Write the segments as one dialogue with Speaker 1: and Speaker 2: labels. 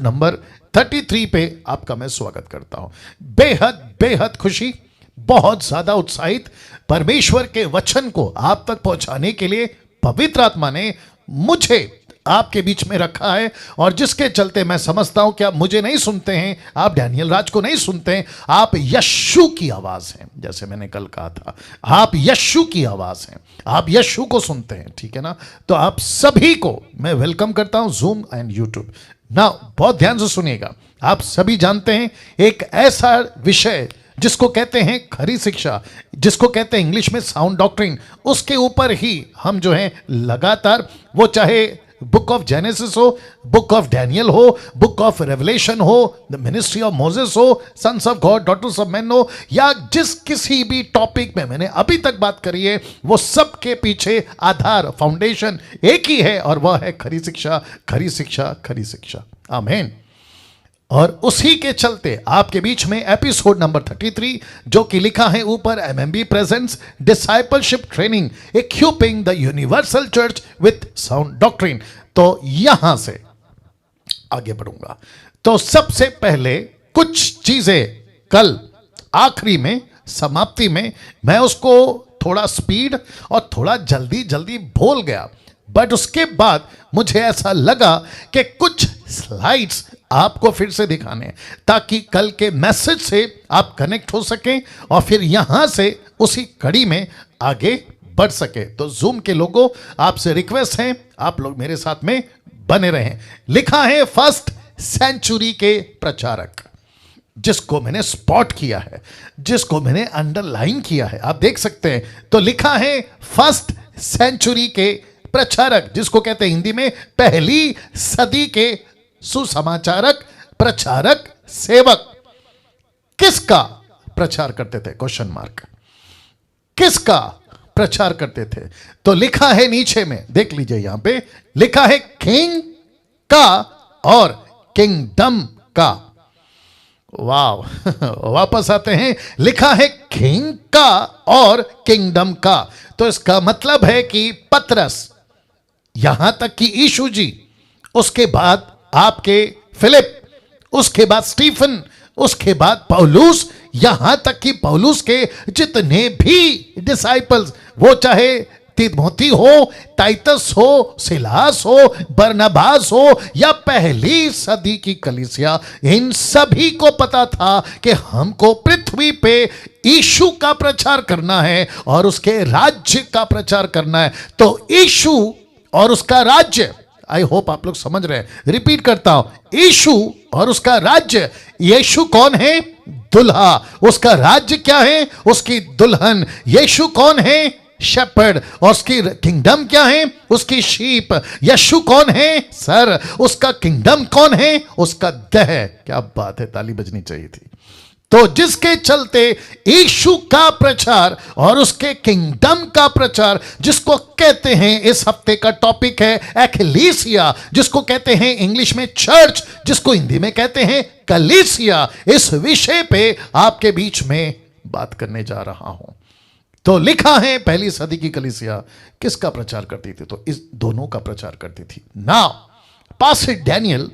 Speaker 1: Episode number 33 पे आपका मैं स्वागत करता हूं। बेहद बेहद खुशी, बहुत ज्यादा उत्साहित, परमेश्वर के वचन को आप तक पहुंचाने के लिए पवित्र आत्मा ने मुझे आपके बीच में रखा है, और जिसके चलते मैं समझता हूं कि आप मुझे नहीं सुनते हैं, आप डैनियल राज को नहीं सुनते हैं, आप यीशु की आवाज हैं। जैसे मैंने कल कहा था, आप यीशु की आवाज हैं, आप यीशु को सुनते हैं, ठीक है ना। तो आप सभी को मैं वेलकम करता हूं जूम एंड यूट्यूब। ना बहुत ध्यान से सुनिएगा, आप सभी जानते हैं एक ऐसा विषय जिसको कहते हैं खरी शिक्षा, जिसको कहते हैं इंग्लिश में साउंड डॉक्ट्रिन, उसके ऊपर ही हम जो है लगातार, वो चाहे बुक ऑफ जेनेसिस हो, बुक ऑफ डैनियल हो, बुक ऑफ रेवलेशन हो, द मिनिस्ट्री ऑफ मोसेस हो, sons of God, daughters of man हो, या जिस किसी भी टॉपिक में मैंने अभी तक बात करी है, वो सब के पीछे आधार, फाउंडेशन एक ही है, और वह है खरी शिक्षा, खरी शिक्षा, खरी शिक्षा। आमीन। और उसी के चलते आपके बीच में एपिसोड नंबर 33, जो कि लिखा है ऊपर, MMB presents discipleship training equipping the universal church with sound doctrine. तो यहां से आगे बढ़ूंगा। तो सबसे पहले कुछ चीजें कल आखिरी में, समाप्ति में, मैं उसको थोड़ा स्पीड और थोड़ा जल्दी जल्दी बोल गया, बट उसके बाद मुझे ऐसा लगा कि कुछ स्लाइड्स आपको फिर से दिखाने हैं, ताकि कल के मैसेज से आप कनेक्ट हो सकें और फिर यहां से उसी कड़ी में आगे बढ़ सके। तो जूम के लोगों, आपसे रिक्वेस्ट है, आप लोग मेरे साथ में बने रहें। लिखा है फर्स्ट सेंचुरी के प्रचारक, जिसको मैंने स्पॉट किया है, जिसको मैंने अंडरलाइन किया है, आप देख सकते हैं। तो लिखा है फर्स्ट सेंचुरी के प्रचारक, जिसको कहते हैं हिंदी में पहली सदी के सुसमाचारक, प्रचारक, सेवक। किसका प्रचार करते थे? Question mark. किसका प्रचार करते थे? तो लिखा है नीचे में, देख लीजिए, यहां पे लिखा है किंग का और किंगडम का। वाह वापस आते हैं, लिखा है किंग का और किंगडम का। तो इसका मतलब है कि पतरस, यहां तक कि यीशु जी, उसके बाद आपके फिलिप, उसके बाद स्टीफन, उसके बाद पौलुस, यहां तक कि पौलुस के जितने भी डिसाइपल्स, वो चाहे तिमोथी हो, टाइटस हो, सिलास हो, बरनबास हो, या पहली सदी की कलीसिया, इन सभी को पता था कि हमको पृथ्वी पे यीशु का प्रचार करना है और उसके राज्य का प्रचार करना है। तो यीशु और उसका राज्य, आई होप आप लोग समझ रहे हैं, रिपीट करता हूं, यीशु और उसका राज्य। यीशु कौन है? दुल्हा। उसका राज्य क्या है? उसकी दुल्हन। यीशु कौन है? शेपर्ड। और उसकी किंगडम क्या है? उसकी शीप। यीशु कौन है? सर। उसका किंगडम कौन है? उसका देह। क्या बात है, ताली बजनी चाहिए थी। तो जिसके चलते यीशु का प्रचार और उसके किंगडम का प्रचार, जिसको कहते हैं, इस हफ्ते का टॉपिक है एक्लेसिया, जिसको कहते हैं इंग्लिश में चर्च, जिसको हिंदी में कहते हैं कलीसिया, इस विषय पे आपके बीच में बात करने जा रहा हूं। तो लिखा है पहली सदी की कलीसिया किसका प्रचार करती थी? तो इस दोनों का प्रचार करती थी। नाउ पास्टर डैनियल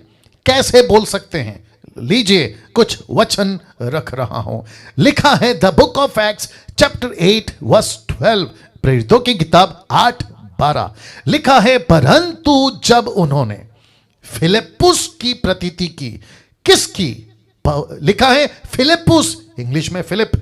Speaker 1: कैसे बोल सकते हैं? लीजिए, कुछ वचन रख रहा हूं। लिखा है the book of Acts chapter 8 verse 12, प्रेरितों की किताब 8:12। लिखा है परंतु जब उन्होंने फिलिप्पुस की प्रतीति की, किसकी? लिखा है फिलिप्पुस, इंग्लिश में फिलिप,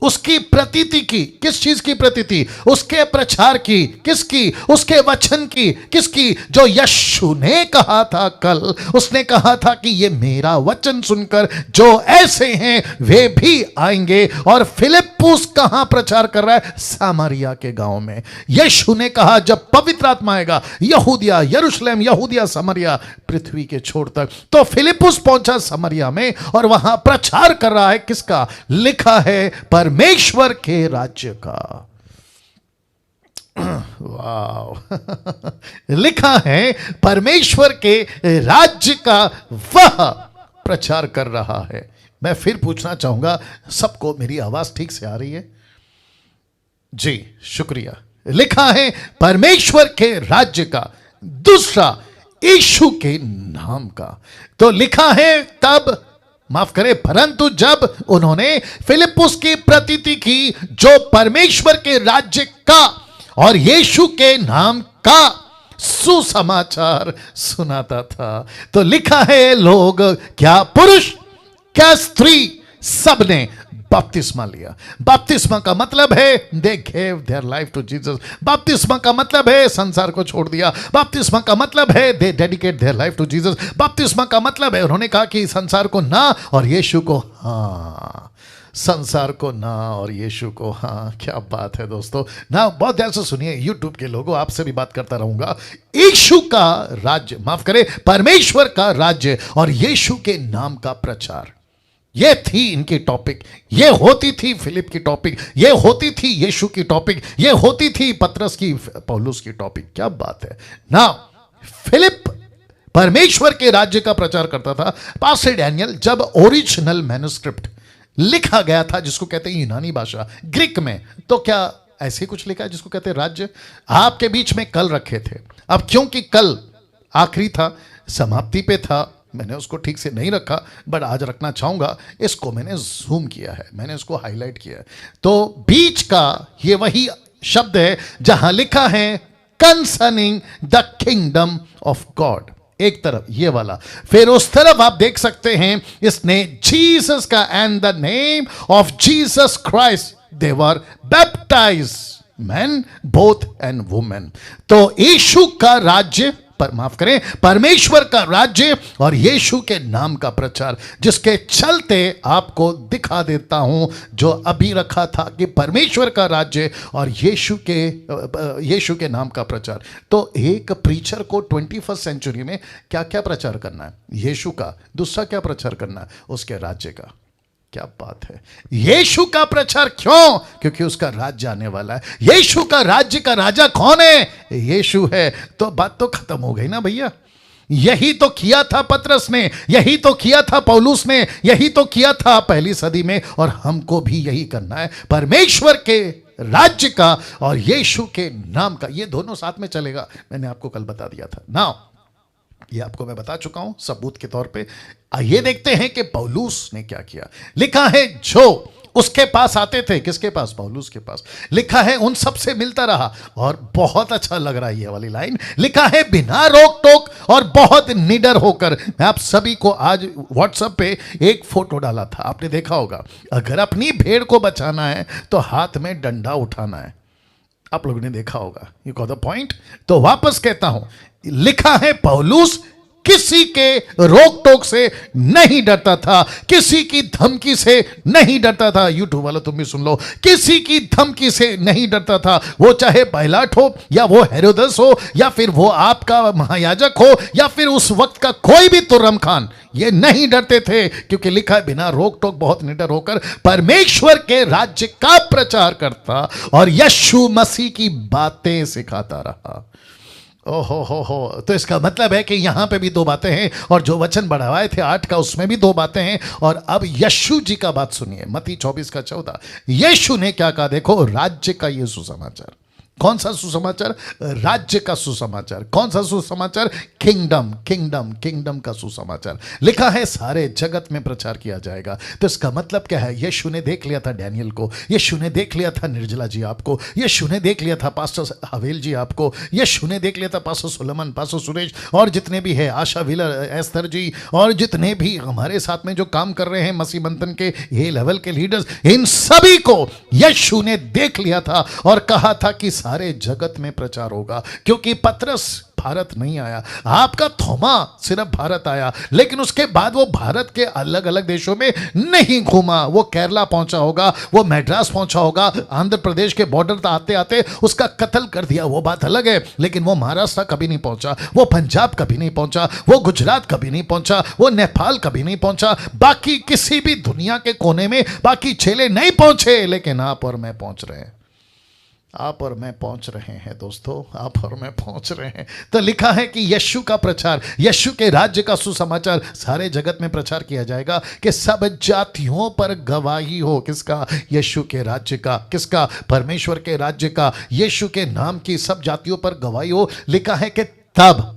Speaker 1: उसकी प्रतीति की। किस चीज की प्रतीति? उसके प्रचार की। किसकी? उसके वचन की। किसकी? जो यीशु ने कहा था कल, उसने कहा था कि ये मेरा वचन सुनकर जो ऐसे हैं वे भी आएंगे। और फिलिप्पुस कहां प्रचार कर रहा है? सामरिया के गांव में। यीशु ने कहा जब पवित्र आत्मा आएगा, यहूदिया, यरूशलेम, यहूदिया, समरिया, पृथ्वी के छोर तक। तो फिलिप्पुस पहुंचा समरिया में और वहां प्रचार कर रहा है किसका? लिखा है परमेश्वर के राज्य का। वाह लिखा है परमेश्वर के राज्य का वह प्रचार कर रहा है। मैं फिर पूछना चाहूंगा, सबको मेरी आवाज ठीक से आ रही है? जी शुक्रिया। लिखा है परमेश्वर के राज्य का। दूसरा, यीशु के नाम का। तो लिखा है तब, माफ करें, परंतु जब उन्होंने फिलिप्पुस की प्रतीति की जो परमेश्वर के राज्य का और यीशु के नाम का सुसमाचार सुनाता था। तो लिखा है लोग, क्या पुरुष क्या स्त्री, सबने बपतिस्मा लिया। बपतिस्मा का मतलब है they gave their life to Jesus. बपतिस्मा का मतलब है संसार को छोड़ दिया। बपतिस्मा का मतलब है they dedicate their life to Jesus. बपतिस्मा का मतलब है उन्होंने कहा कि संसार को ना और यीशु को हाँ, संसार को ना और यीशु को हाँ। क्या बात है दोस्तों ना, बहुत ध्यान से सुनिए यूट्यूब के लोगों, आपसे भी बात करता रहूंगा। यीशु का राज्य, माफ करें, परमेश्वर का राज्य और यीशु के नाम का प्रचार, ये थी इनकी टॉपिक। ये होती थी फिलिप की टॉपिक, ये होती थी यीशु की टॉपिक, ये होती थी पतरस की, पौलुस की टॉपिक। क्या बात है ना। फिलिप परमेश्वर के राज्य का प्रचार करता था। पास्टर डैनियल, जब ओरिजिनल मैन्युस्क्रिप्ट लिखा गया था, जिसको कहते हैं यूनानी भाषा, ग्रीक में, तो क्या ऐसे कुछ लिखा है जिसको कहते हैं राज्य? आपके बीच में कल रखे थे। अब क्योंकि कल आखिरी था, समाप्ति पे था, मैंने उसको ठीक से नहीं रखा, बट आज रखना चाहूंगा। इसको मैंने जूम किया है, मैंने इसको हाईलाइट किया है। तो बीच का ये वही शब्द है जहां लिखा है concerning the kingdom of God, एक तरफ ये वाला, फिर उस तरफ आप देख सकते हैं इसने जीसस का and the name of Jesus Christ they were baptise man both and women. तो यीशु का राज्य, पर माफ करें, परमेश्वर का राज्य और यीशु के नाम का प्रचार, जिसके चलते आपको दिखा देता हूं जो अभी रखा था कि परमेश्वर का राज्य और यीशु के नाम का प्रचार। तो एक प्रीचर को 21st सेंचुरी में क्या क्या प्रचार करना है? यीशु का। दूसरा क्या प्रचार करना है? उसके राज्य का। क्या बात है। यीशु का प्रचार क्यों? क्योंकि उसका राज्य आने वाला है। यीशु का राज्य का राजा कौन है? यीशु है। तो बात तो खत्म हो गई ना भैया। यही तो किया था पतरस ने, यही तो किया था पौलुस ने, यही तो किया था पहली सदी में, और हमको भी यही करना है। परमेश्वर के राज्य का और यीशु के नाम का, ये दोनों साथ में चलेगा। मैंने आपको कल बता दिया था ना, ये आपको मैं बता चुका हूं सबूत के तौर पे। आइए देखते हैं कि पौलुस ने क्या किया। लिखा है जो उसके पास आते थे, किसके पास? पौलुस के पास। लिखा है उन सब से मिलता रहा, और बहुत अच्छा लग रहा है ये वाली लाइन। लिखा है बिना रोक टोक और बहुत निडर होकर। मैं आप सभी को आज व्हाट्सएप पे एक फोटो डाला था, आपने देखा होगा। अगर अपनी भेड़ को बचाना है तो हाथ में डंडा उठाना है, आप लोगों ने देखा होगा। You got the point. तो वापस कहता हूं, लिखा है पौलुस किसी के रोक टोक से नहीं डरता था, किसी की धमकी से नहीं डरता था। यूट्यूब वालों तुम भी सुन लो, किसी की धमकी से नहीं डरता था। वो चाहे पायलट हो, या वो हेरोदस हो, या फिर वो आपका महायाजक हो, या फिर उस वक्त का कोई भी तुर्रम खान, ये नहीं डरते थे। क्योंकि लिखा है बिना रोक टोक बहुत निडर होकर परमेश्वर के राज्य का प्रचार करता और यीशु मसीह की बातें सिखाता रहा। ओहो हो। तो इसका मतलब है कि यहां पे भी दो बातें हैं, और जो वचन बढ़ाए थे 8 का, उसमें भी दो बातें हैं। और अब यीशु जी का बात सुनिए, मत्ती 24:14। यीशु ने क्या कहा? देखो, राज्य का ये सुसमाचार। कौन सा सुसमाचार? राज्य का सुसमाचार। कौन सा सुसमाचार? किंगडम, किंगडम, किंगडम का सुसमाचार। लिखा है सारे जगत में प्रचार किया जाएगा। तो इसका मतलब क्या है? यीशु ने देख लिया था डैनियल को, यीशु ने देख लिया था निर्जला जी आपको, यीशु ने देख लिया था पास्टर हवेल जी आपको, यीशु ने देख लिया था पास्टर सुलेमान, पास्टर सुरेश, और जितने भी है, आशा व्हीलर, एस्तर जी, और जितने भी हमारे साथ में जो काम कर रहे हैं मसीह बंधन के ये लेवल के लीडर्स, इन सभी को यीशु ने देख लिया था और कहा था कि सारे जगत में प्रचार होगा। क्योंकि पतरस भारत नहीं आया, आपका थोमा सिर्फ भारत आया, लेकिन उसके बाद वो भारत के अलग अलग देशों में नहीं घूमा। वो केरला पहुंचा होगा, वो मैड्रास पहुंचा होगा, आंध्र प्रदेश के बॉर्डर आते आते उसका कत्ल कर दिया, वो बात अलग है। लेकिन वो महाराष्ट्र कभी नहीं पहुंचा, वो पंजाब कभी नहीं पहुंचा, वो गुजरात कभी नहीं पहुंचा, वो नेपाल कभी नहीं पहुंचा, बाकी किसी भी दुनिया के कोने में बाकी चेले नहीं पहुंचे। लेकिन आप और मैं पहुंच रहे हैं, आप और मैं पहुंच रहे हैं दोस्तों, आप और मैं पहुंच रहे हैं। तो लिखा है कि यीशु का प्रचार, यीशु के राज्य का सुसमाचार सारे जगत में प्रचार किया जाएगा कि सब जातियों पर गवाही हो। किसका? यीशु के राज्य का। किसका? परमेश्वर के राज्य का। यीशु के नाम की सब जातियों पर गवाही हो। लिखा है कि तब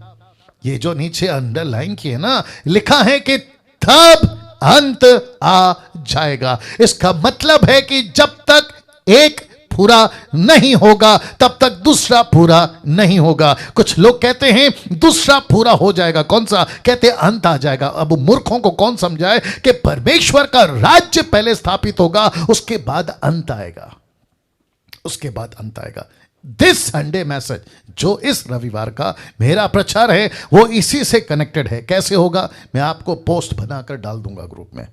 Speaker 1: ये जो नीचे अंडरलाइन किए ना, लिखा है कि तब अंत आ जाएगा। इसका मतलब है कि जब तक एक पूरा नहीं होगा तब तक दूसरा पूरा नहीं होगा। कुछ लोग कहते हैं दूसरा पूरा हो जाएगा, कौन सा? कहते अंत आ जाएगा। अब मूर्खों को कौन समझाए कि परमेश्वर का राज्य पहले स्थापित होगा, उसके बाद अंत आएगा, उसके बाद अंत आएगा। दिस संडे मैसेज जो इस रविवार का मेरा प्रचार है वो इसी से कनेक्टेड है। कैसे होगा? मैं आपको पोस्ट बनाकर डाल दूंगा ग्रुप में।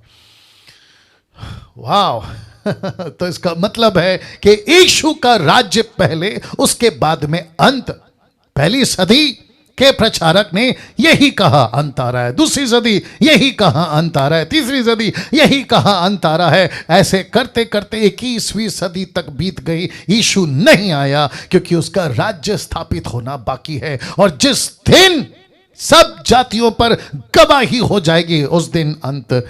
Speaker 1: वाव तो इसका मतलब है कि यीशु का राज्य पहले, उसके बाद में अंत। पहली सदी के प्रचारक ने यही कहा अंत आ रहा है, दूसरी सदी यही कहा अंत आ रहा है, तीसरी सदी यही कहा अंत आ रहा है। ऐसे करते करते 21वीं सदी तक बीत गई, यीशु नहीं आया क्योंकि उसका राज्य स्थापित होना बाकी है। और जिस दिन सब जातियों पर गवाही हो जाएगी उस दिन अंत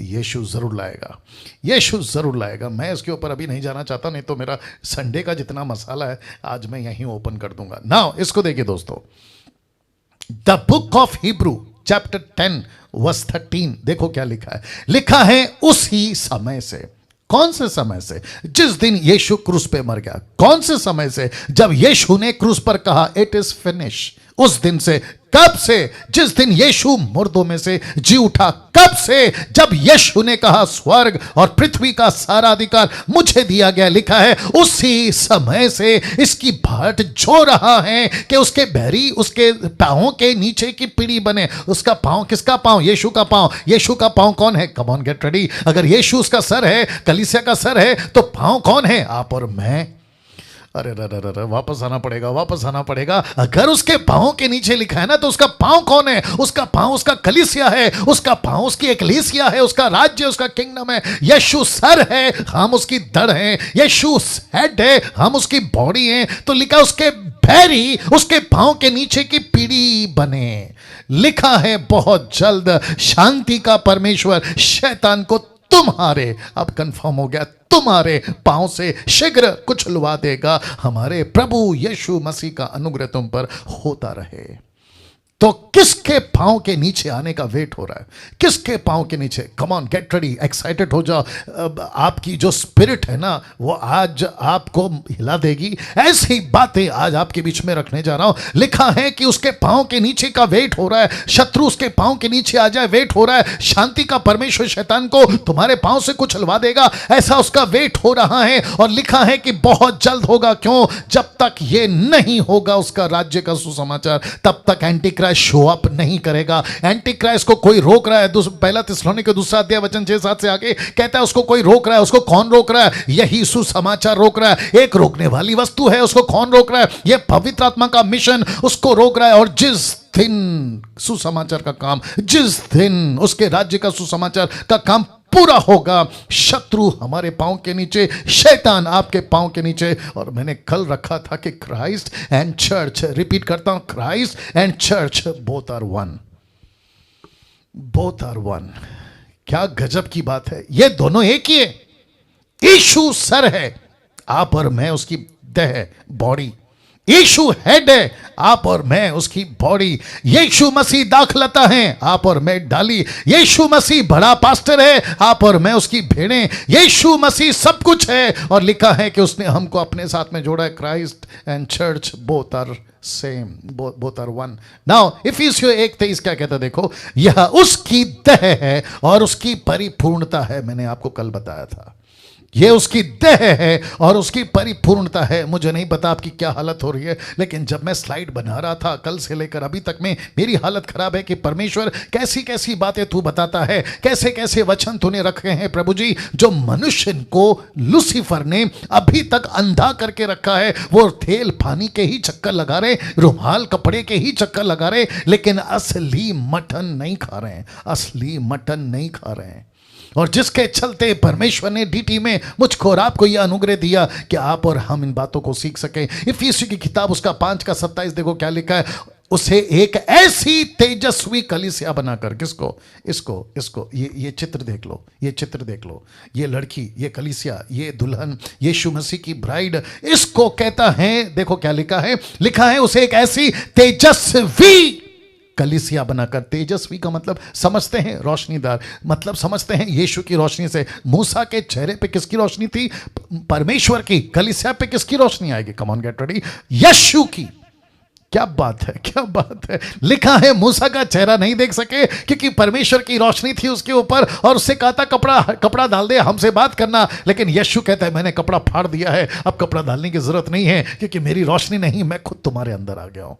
Speaker 1: यीशु जरूर लाएगा, यीशु जरूर लाएगा। मैं इसके ऊपर अभी नहीं जाना चाहता, नहीं तो मेरा संडे का जितना मसाला है आज मैं यहीं ओपन कर दूंगा। नाउ इसको देखिए दोस्तों, the book of Hebrew chapter 10 verse 13, देखो क्या लिखा है। लिखा है उसी समय से। कौन से समय से? जिस दिन यीशु क्रूस पे मर गया। कौन से समय से? जब यीशु ने क्रूस पर कहा इट इज फिनिश, उस दिन से। कब से? जिस दिन यीशु मुर्दों में से जी उठा। कब से? जब यीशु ने कहा स्वर्ग और पृथ्वी का सारा अधिकार मुझे दिया गया। लिखा है उसी समय से इसकी भाट जो रहा है कि उसके बैरी उसके पांवों के नीचे की पीढ़ी बने। उसका पांव किसका पांव? यीशु का पांव। यीशु का पांव कौन है? Come on get ready. अगर यीशु उसका सर है, कलीसिया का सर है, तो पांव कौन है? आप और मैं। अरे रे वापस आना पड़ेगा, वापस आना पड़ेगा। अगर उसके पांव के नीचे लिखा है ना, तो उसका पांव कौन है? उसका पांव उसका कलीसिया है, उसका पांव उसकी एकलीसिया है, उसका राज्य, उसका किंगडम है। यीशु सर है, हम उसकी धड़ हैं। यीशु हेड है, हम उसकी बॉडी हैं। तो लिखा उसके बैरी उसके पांव के नीचे की पीढ़ी बने। लिखा है बहुत जल्द शांति का परमेश्वर शैतान को तुम्हारे, अब कंफर्म हो गया, तुम्हारे पांव से शीघ्र कुचलवा देगा। हमारे प्रभु यीशु मसीह का अनुग्रह तुम पर होता रहे। तो किसके पांव के नीचे आने का वेट हो रहा है? किसके पांव के नीचे? Come on get ready, excited हो जाओ। आपकी जो स्पिरिट है ना वो आज आपको हिला देगी। ऐसी बातें आज आपके बीच में रखने जा रहा हूं। लिखा है कि उसके पांव के नीचे का वेट हो रहा है। शत्रु उसके पांव के नीचे आ जाए, वेट हो रहा है। शांति का परमेश्वर शैतान को तुम्हारे पांव से कुचलवा देगा, ऐसा उसका वेट हो रहा है। और लिखा है कि बहुत जल्द होगा। क्यों? जब तक ये नहीं होगा उसका राज्य का सुसमाचार, तब तक एंटी शो अप नहीं करेगा। एंटी क्राइस्ट को कोई रोक रहा है। पहला थिस्सलुनीके 2 अध्याय वचन 6-7 से आगे कहता है उसको कोई रोक रहा है। उसको कौन रोक रहा है? यही सुसमाचार रोक रहा है। एक रोकने वाली वस्तु है, उसको कौन रोक रहा है? यह पवित्र आत्मा का मिशन उसको रोक रहा है। और जिस दिन सुसमाचार का काम, जिस दिन उसके राज्य का सुसमाचार का काम पूरा होगा, शत्रु हमारे पांव के नीचे, शैतान आपके पांव के नीचे। और मैंने कल रखा था कि क्राइस्ट एंड चर्च, रिपीट करता हूं, Christ and church both are one, both are one. क्या गजब की बात है, ये दोनों एक ही है। यीशु सर है, आप और मैं उसकी देह, बॉडी। यीशु हेड है, आप और मैं उसकी बॉडी। यीशु मसीह दाखलता है, आप और मैं डाली। यीशु मसीह बड़ा पास्टर है, आप और मैं उसकी भेड़ें। यीशु मसीह सब कुछ है। और लिखा है कि उसने हमको अपने साथ में जोड़ा है। Christ and church both are same, both are one. Now इफिसियों 1:23 क्या कहता? देखो, यह उसकी देह है और उसकी परिपूर्णता है। मैंने आपको कल बताया था, ये उसकी देह है और उसकी परिपूर्णता है। मुझे नहीं पता आपकी क्या हालत हो रही है, लेकिन जब मैं स्लाइड बना रहा था कल से लेकर अभी तक में मेरी हालत खराब है कि परमेश्वर कैसी कैसी बातें तू बताता है, कैसे कैसे वचन तूने रखे हैं प्रभु जी, जो मनुष्य को लूसीफर ने अभी तक अंधा करके रखा है। वो तेल पानी के ही चक्कर लगा रहे, रुमाल कपड़े के ही चक्कर लगा रहे, लेकिन असली मटन नहीं खा रहे हैं, असली मटन नहीं खा रहे हैं। और जिसके चलते परमेश्वर ने डीटी में मुझको और आपको यह अनुग्रह दिया कि आप और हम इन बातों को सीख सकें। इफिसियों की किताब उसका 5:27 देखो क्या लिखा है। उसे एक ऐसी तेजस्वी कलीसिया बनाकर, किसको? इसको ये चित्र देख लो, ये चित्र देख लो, ये लड़की, ये कलीसिया, ये दुल्हन, यीशु मसीह की ब्राइड, इसको कहता है। देखो क्या लिखा है, लिखा है उसे एक ऐसी तेजस्वी कलीसिया बनाकर। तेजस्वी का मतलब समझते हैं रोशनीदार, मतलब समझते हैं यीशु की रोशनी से। मूसा के चेहरे पे किसकी रोशनी थी? परमेश्वर की। कलीसिया पे किसकी रोशनी आएगी? कम ऑन गेट रेडी, यीशु की। क्या बात है, क्या बात है। लिखा है मूसा का चेहरा नहीं देख सके क्योंकि परमेश्वर की रोशनी थी उसके ऊपर, और उससे कहा था कपड़ा डाल दे, हमसे बात करना। लेकिन यीशु कहता है मैंने कपड़ा फाड़ दिया है, अब कपड़ा डालने की जरूरत नहीं है क्योंकि मेरी रोशनी नहीं, मैं खुद तुम्हारे अंदर आ गया हूं।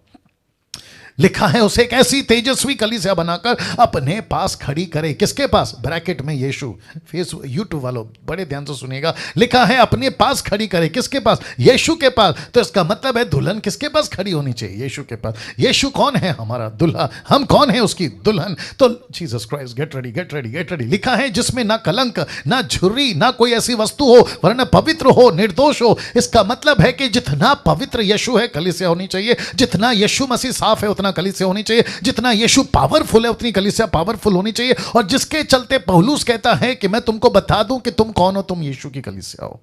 Speaker 1: लिखा है उसे एक ऐसी तेजस्वी कलीसिया बनाकर अपने पास खड़ी करे। किसके पास? ब्रैकेट में यीशु। फेस यूट्यूब वालों बड़े ध्यान से सुनिएगा, लिखा है अपने पास खड़ी करे। किसके पास? यीशु के पास। तो इसका मतलब है दुल्हन किसके पास खड़ी होनी चाहिए? यीशु के पास। यीशु कौन है? हमारा दुल्हा। हम कौन है? उसकी दुल्हन। तो Jesus Christ, get ready, get ready, get ready. लिखा है जिसमें ना कलंक, ना झुर्री, ना कोई ऐसी वस्तु हो, वरना पवित्र हो, निर्दोष हो। इसका मतलब है कि जितना पवित्र यीशु है कलीसिया होनी चाहिए, जितना यीशु मसीह साफ है उतना कलीसिया होनी चाहिए, जितना यीशु पावरफुल है उतनी कलीसिया पावरफुल होनी चाहिए। और जिसके चलते पौलुस कहता है कि मैं तुमको बता दूं कि तुम कौन हो, तुम यीशु की कलीसिया हो,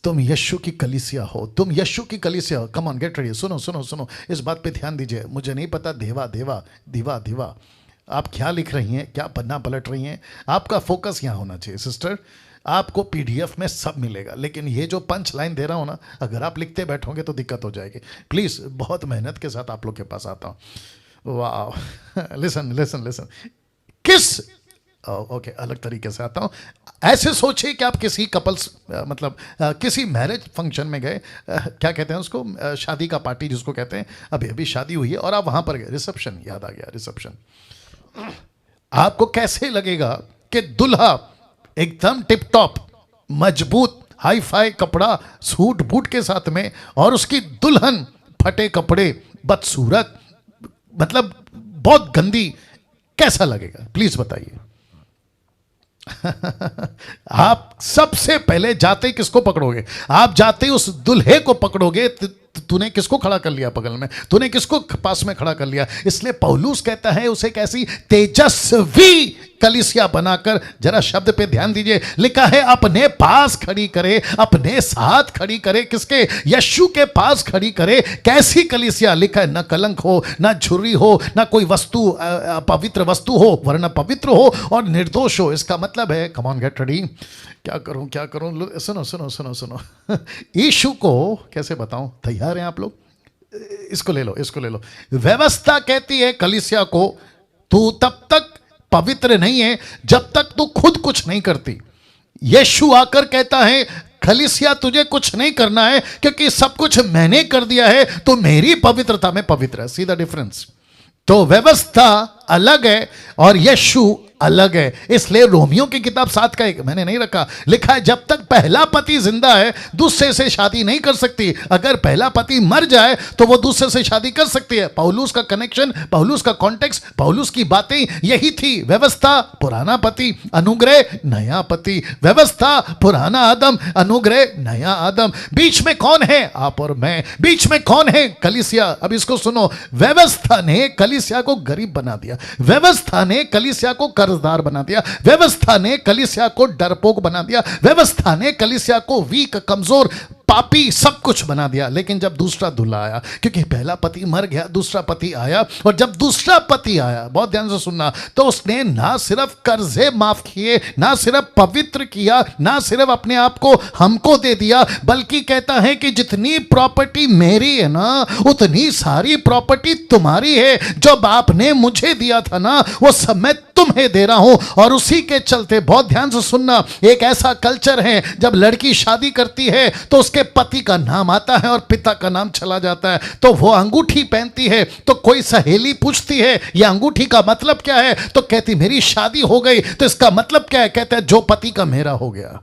Speaker 1: तुम यीशु की कलीसिया हो, तुम यीशु की कलीसिया हो। Come on get ready. सुनो सुनो सुनो, इस बात पे ध्यान दीजिए। मुझे नहीं पता देवा देवा दीवा दीवा आप क्या लिख रही हैं, क्या पन्ना पलट रही हैं। आपका फोकस यहां होना चाहिए सिस्टर। आपको पीडीएफ में सब मिलेगा, लेकिन ये जो पंच लाइन दे रहा हूं ना, अगर आप लिखते बैठोगे तो दिक्कत हो जाएगी। प्लीज, बहुत मेहनत के साथ आप लोग के पास आता हूं। वाह, लिसन लिसन लिसन। किस ओके, अलग तरीके से आता हूं। ऐसे सोचिए कि आप किसी कपल्स मतलब किसी मैरिज फंक्शन में गए, क्या कहते हैं उसको, शादी का पार्टी जिसको कहते हैं, अभी अभी शादी हुई है और आप वहां पर गए, रिसेप्शन, याद आ गया, रिसेप्शन। आपको कैसे लगेगा कि दूल्हा एकदम टिप टॉप मजबूत हाई फाई कपड़ा सूट बूट के साथ में, और उसकी दुल्हन फटे कपड़े, बदसूरत, मतलब बहुत गंदी, कैसा लगेगा? प्लीज बताइए। आप सबसे पहले जाते ही किसको पकड़ोगे? आप जाते ही उस दुल्हे को पकड़ोगे। तूने किसको खड़ा कर लिया बगल में? तूने किसको पास में खड़ा कर लिया? इसलिए पौलुस कहता है उसे कैसी तेजस्वी कलीसिया बनाकर। जरा शब्द पे ध्यान दीजिए। लिखा है अपने पास खड़ी करे, अपने साथ खड़ी करे। किसके? यीशु के पास खड़ी करे। कैसी कलीसिया? लिखा है ना कलंक हो, ना झुर्री हो, ना कोई वस्तु पवित्र वस्तु हो, वरना पवित्र हो और निर्दोष हो। इसका मतलब है, कम ऑन गेट रेडी, क्या करूं क्या करूं, सुनो सुनो सुनो सुनो। यीशु को कैसे बताऊं? तैयार हैं आप लोग? इसको ले लो, इसको ले लो। व्यवस्था कहती है कलीसिया को तू तब तक पवित्र नहीं है जब तक तू खुद कुछ नहीं करती। यीशु आकर कहता है कलीसिया तुझे कुछ नहीं करना है क्योंकि सब कुछ मैंने कर दिया है, तो मेरी पवित्रता में पवित्र है। See the difference. तो व्यवस्था अलग है और यीशु अलग है। इसलिए रोमियो की किताब 7 का 1 मैंने नहीं रखा, लिखा है जब तक पहला पति जिंदा है दूसरे से शादी नहीं कर सकती। अगर पहला पति मर जाए तो वो दूसरे से शादी कर सकती है। पौलुस का कनेक्शन, पौलुस का कॉन्टेक्स्ट, पौलुस की बातें यही थी। व्यवस्था पुराना पति, अनुग्रह नया पति। व्यवस्था पुराना आदम, अनुग्रह नया आदम। बीच में कौन है? आप और मैं। बीच में कौन है? कलीसिया। अब इसको सुनो, व्यवस्था ने कलीसिया को गरीब बना दिया, व्यवस्था ने कलीसिया को कर्जदार बना दिया, व्यवस्था ने कलीसिया को डरपोक बना दिया, व्यवस्था ने कलीसिया को वीक, कमजोर, पापी, सब कुछ बना दिया। लेकिन जब दूसरा दूल्हा आया, क्योंकि पहला पति मर गया, दूसरा पति आया, और जब दूसरा पति आया, बहुत ध्यान से सुनना, तो उसने ना सिर्फ कर्जे माफ किए, ना सिर्फ पवित्र किया, ना सिर्फ अपने आप को हमको दे दिया, बल्कि कहता है कि जितनी प्रॉपर्टी मेरी है ना, उतनी सारी प्रॉपर्टी तुम्हारी है। जो बाप ने मुझे दिया था ना, वो सब मैं तुम्हें दे रहा हूं। और उसी के चलते, बहुत ध्यान से सुनना, एक ऐसा कल्चर है जब लड़की शादी करती है तो उसके पति का नाम आता है और पिता का नाम चला जाता है। तो वो अंगूठी पहनती है, तो कोई सहेली पूछती है ये अंगूठी का मतलब क्या है, तो कहती मेरी शादी हो गई। तो इसका मतलब क्या है? कहते हैं जो पति का मेरा हो गया।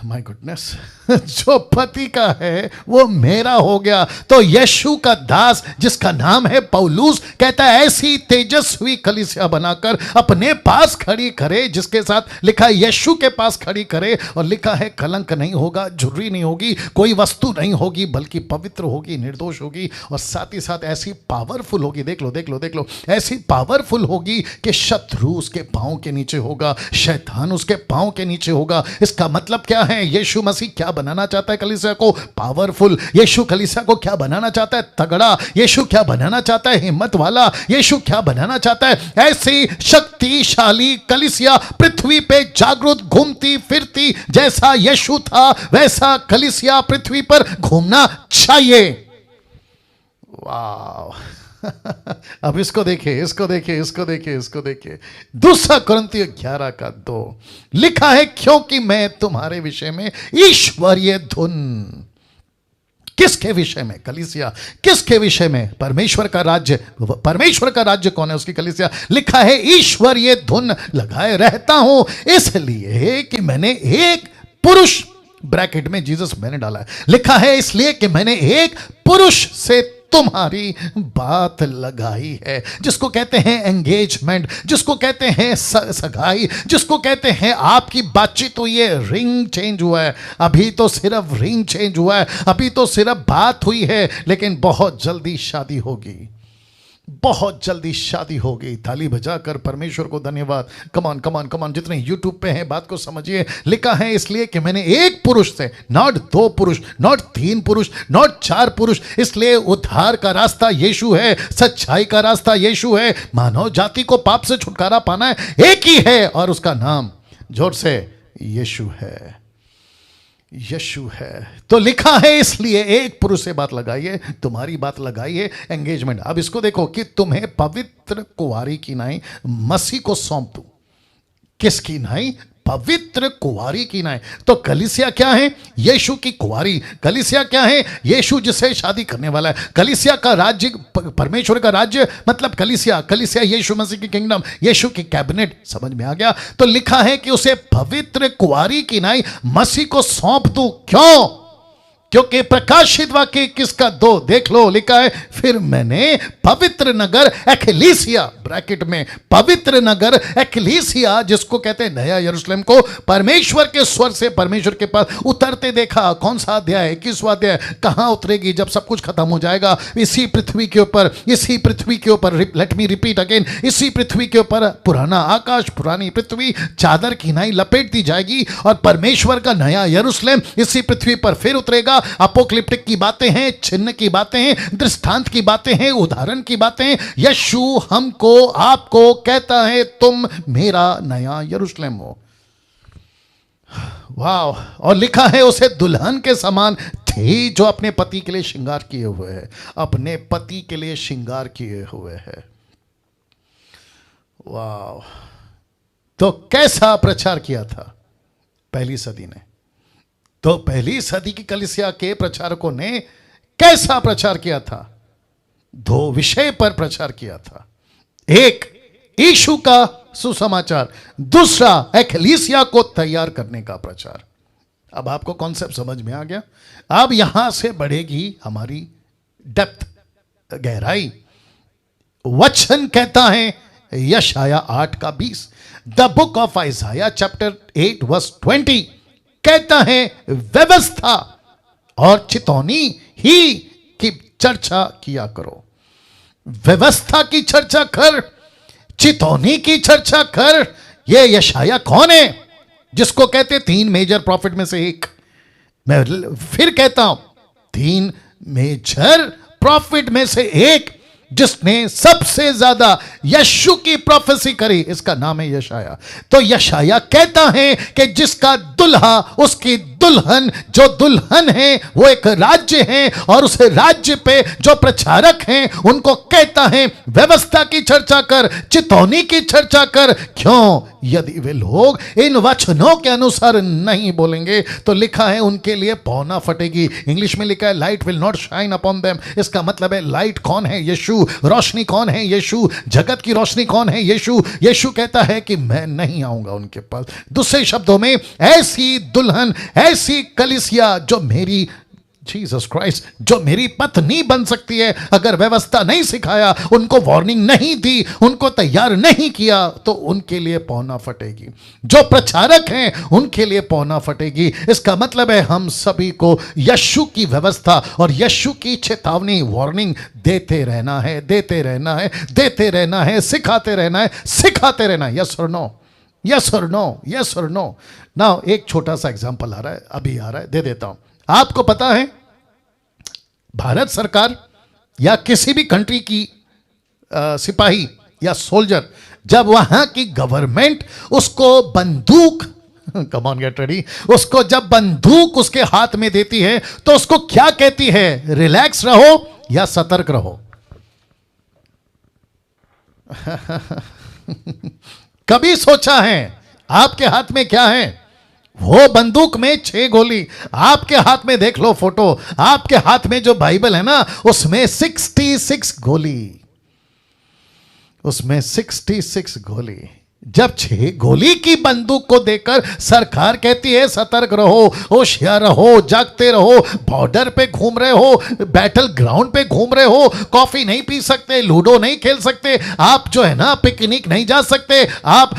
Speaker 1: माय गुडनेस, जो पति का है वो मेरा हो गया। तो यीशु का दास जिसका नाम है पौलुस कहता है ऐसी तेजस्वी कलीसिया बनाकर अपने पास खड़ी करे, जिसके साथ लिखा है यीशु के पास खड़ी करे, और लिखा है कलंक नहीं होगा, झुर्री नहीं होगी, कोई वस्तु नहीं होगी, बल्कि पवित्र होगी, निर्दोष होगी, और साथ ही साथ ऐसी पावरफुल होगी, देख लो देख लो देख लो, ऐसी पावरफुल होगी कि शत्रु उसके पांव के नीचे होगा, शैतान उसके पांव के नीचे होगा। इसका मतलब क्या है? यीशु मसीह क्या बनाना चाहता है कलीसिया को? पावरफुल। यीशु कलीसिया को क्या बनाना चाहता है? तगड़ा। यीशु क्या बनाना चाहता है? हिम्मत वाला। यीशु क्या बनाना चाहता है? ऐसी शक्तिशाली कलीसिया, पृथ्वी पे जागृत घूमती फिरती। जैसा यीशु था वैसा कलीसिया पृथ्वी पर घूमना चाहिए। वाह। अब इसको देखिए, इसको देखिए, इसको देखिए, इसको देखिए। दूसरा कुरिन्थियों 11:2 लिखा है, क्योंकि मैं तुम्हारे विषय में ईश्वरीय धुन। किसके विषय में? कलीसिया। किसके विषय में? परमेश्वर का राज्य। परमेश्वर का राज्य कौन है? उसकी कलीसिया। लिखा है, ईश्वरीय धुन लगाए रहता हूं, इसलिए कि मैंने एक पुरुष, ब्रैकेट में जीसस मैंने डाला है, लिखा है इसलिए कि मैंने एक पुरुष से तुम्हारी बात लगाई है। जिसको कहते हैं एंगेजमेंट, जिसको कहते हैं सगाई, जिसको कहते हैं आपकी बातचीत हुई है, रिंग चेंज हुआ है। अभी तो सिर्फ रिंग चेंज हुआ है, अभी तो सिर्फ बात हुई है, लेकिन बहुत जल्दी शादी होगी, बहुत जल्दी शादी होगी। ताली बजाकर परमेश्वर को धन्यवाद। कमान कमान कमान, जितने यूट्यूब पे हैं बात को समझिए। लिखा है इसलिए कि मैंने एक पुरुष से, नॉट 2 पुरुष, नॉट 3 पुरुष, नॉट 4 पुरुष। इसलिए उद्धार का रास्ता यीशु है, सच्चाई का रास्ता यीशु है। मानव जाति को पाप से छुटकारा पाना है, एक ही है, और उसका नाम जोर से यीशु है। यीशु है। तो लिखा है इसलिए एक पुरुष से बात लगाइए, तुम्हारी बात लगाइए, एंगेजमेंट। अब इसको देखो कि तुम्हें पवित्र कुंवारी की नाई मसीह को सौंप दूं। किसकी नाई? पवित्र कुंवारी की नाई। तो कलीसिया क्या है? यीशु की कुंवारी। कलीसिया क्या है? यीशु जिससे शादी करने वाला है। कलीसिया का राज्य, परमेश्वर का राज्य मतलब कलीसिया। कलीसिया यीशु मसीह की किंगडम, यीशु की कैबिनेट। समझ में आ गया? तो लिखा है कि उसे पवित्र कुंवारी की नाई मसीह को सौंप दूं। क्यों? क्योंकि प्रकाशित वाक्य किसका 2 देख लो, लिखा है, फिर मैंने पवित्र नगर एक्लीसिया, ब्रैकेट में पवित्र नगर एक्लीसिया, जिसको कहते हैं नया यरूशलेम, को परमेश्वर के स्वर से परमेश्वर के पास उतरते देखा। कौन सा अध्याय? 21वां अध्याय। कहां उतरेगी? जब सब कुछ खत्म हो जाएगा, इसी पृथ्वी के ऊपर, इसी पृथ्वी के ऊपर, लेट मी रिपीट अगेन, इसी पृथ्वी के ऊपर पुराना आकाश, पुरानी पृथ्वी चादर की नाई लपेट दी जाएगी, और परमेश्वर का नया यरूशलेम इसी पृथ्वी पर फिर उतरेगा। अपोक्लिप्टिक की बातें हैं, चिन्ह की बातें हैं, दृष्टांत की बातें हैं, उदाहरण की बातें हैं। यीशु हमको, आपको कहता है, तुम मेरा नया यरूशलेम हो। वाह। और लिखा है, उसे दुल्हन के समान थी जो अपने पति के लिए श्रृंगार किए हुए है। अपने पति के लिए श्रृंगार किए हुए है। वाह। तो कैसा प्रचार किया था पहली सदी ने? तो पहली सदी की कलीसिया के प्रचारकों ने कैसा प्रचार किया था? 2 विषय पर प्रचार किया था। एक, यीशु का सुसमाचार। दूसरा, एक्लीसिया को तैयार करने का प्रचार। अब आपको कॉन्सेप्ट समझ में आ गया? अब यहां से बढ़ेगी हमारी डेप्थ, गहराई। वचन कहता है यशाया 8:20, द बुक ऑफ आइजाया चैप्टर 8:20 कहता है, व्यवस्था और चितौनी ही की चर्चा किया करो। व्यवस्था की चर्चा कर, चितौनी की चर्चा कर। ये यशाया कौन है? जिसको कहते 3 मेजर प्रॉफिट में से एक। मैं फिर कहता हूं, 3 मेजर प्रॉफिट में से एक, जिसने सबसे ज्यादा यीशु की प्रोफेसी करी, इसका नाम है यशाया। तो यशाया कहता है कि जिसका दुल्हा, उसकी दुल्हन, जो दुल्हन है वो एक राज्य है, और उस राज्य पे जो प्रचारक हैं उनको कहता है व्यवस्था की चर्चा कर, चितौनी की चर्चा कर। क्यों? यदि वे लोग इन वचनों के अनुसार नहीं बोलेंगे तो लिखा है उनके लिए पौना फटेगी। इंग्लिश में लिखा है light will not shine upon them. इसका मतलब है लाइट कौन है? यीशु। रोशनी कौन है? यीशु। जगत की रोशनी कौन है? यीशु। यीशु कहता है कि मैं नहीं आऊंगा उनके पास। दूसरे शब्दों में, ऐसी दुल्हन, ऐसी कलीसिया जो मेरी, जीसस क्राइस्ट, जो मेरी पत्नी बन सकती है, अगर व्यवस्था नहीं सिखाया, उनको वार्निंग नहीं दी, उनको तैयार नहीं किया, तो उनके लिए पौना फटेगी। जो प्रचारक हैं उनके लिए पौना फटेगी। इसका मतलब है हम सभी को यीशु की व्यवस्था और यीशु की चेतावनी, वार्निंग देते रहना है, देते रहना है, देते रहना है, सिखाते रहना है, सिखाते रहना है। यस और नो? यस और नो, यस और नो। नाउ एक छोटा सा एग्जांपल आ रहा है, अभी आ रहा है, दे देता हूं। आपको पता है भारत सरकार या किसी भी कंट्री की सिपाही या सोल्जर, जब वहां की गवर्नमेंट उसको बंदूक, कम ऑन गेट रेडी, उसको जब बंदूक उसके हाथ में देती है तो उसको क्या कहती है? रिलैक्स रहो या सतर्क रहो? कभी सोचा है आपके हाथ में क्या है? वो बंदूक में 6 गोली, आपके हाथ में देख लो फोटो, आपके हाथ में जो बाइबल है ना उसमें 66 गोली, उसमें 66 गोली। जब 6 गोली की बंदूक को देकर सरकार कहती है सतर्क रहो, होशियार रहो, जागते रहो, बॉर्डर पे घूम रहे हो, बैटल ग्राउंड पे घूम रहे हो, कॉफी नहीं पी सकते, लूडो नहीं खेल सकते, आप जो है ना पिकनिक नहीं जा सकते, आप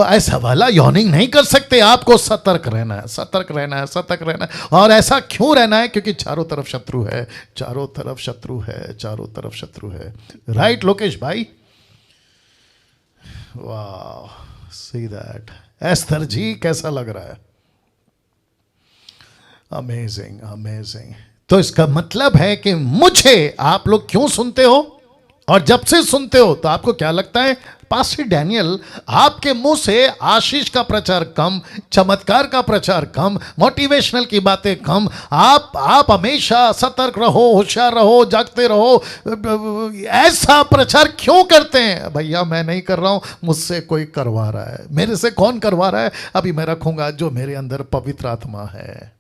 Speaker 1: ऐसा वाला यॉर्निंग नहीं कर सकते, आपको सतर्क रहना है, सतर्क रहना है, सतर्क रहना है। और ऐसा क्यों रहना है? क्योंकि चारों तरफ शत्रु है, चारों तरफ शत्रु है, चारों तरफ शत्रु है। राइट लोकेश भाई? वाह, सी दैट। एस्थर जी कैसा लग रहा है? Amazing, amazing. तो इसका मतलब है कि मुझे आप लोग क्यों सुनते हो, और जब से सुनते हो तो आपको क्या लगता है? पास्टर डैनियल, आपके मुंह से आशीष का प्रचार कम, चमत्कार का प्रचार कम, मोटिवेशनल की बातें कम, आप हमेशा सतर्क रहो, होशियार रहो, जागते रहो, ऐसा प्रचार क्यों करते हैं? भैया मैं नहीं कर रहा हूं, मुझसे कोई करवा रहा है। मेरे से कौन करवा रहा है? अभी मैं रखूंगा जो मेरे अंदर पवित्र आत्मा है।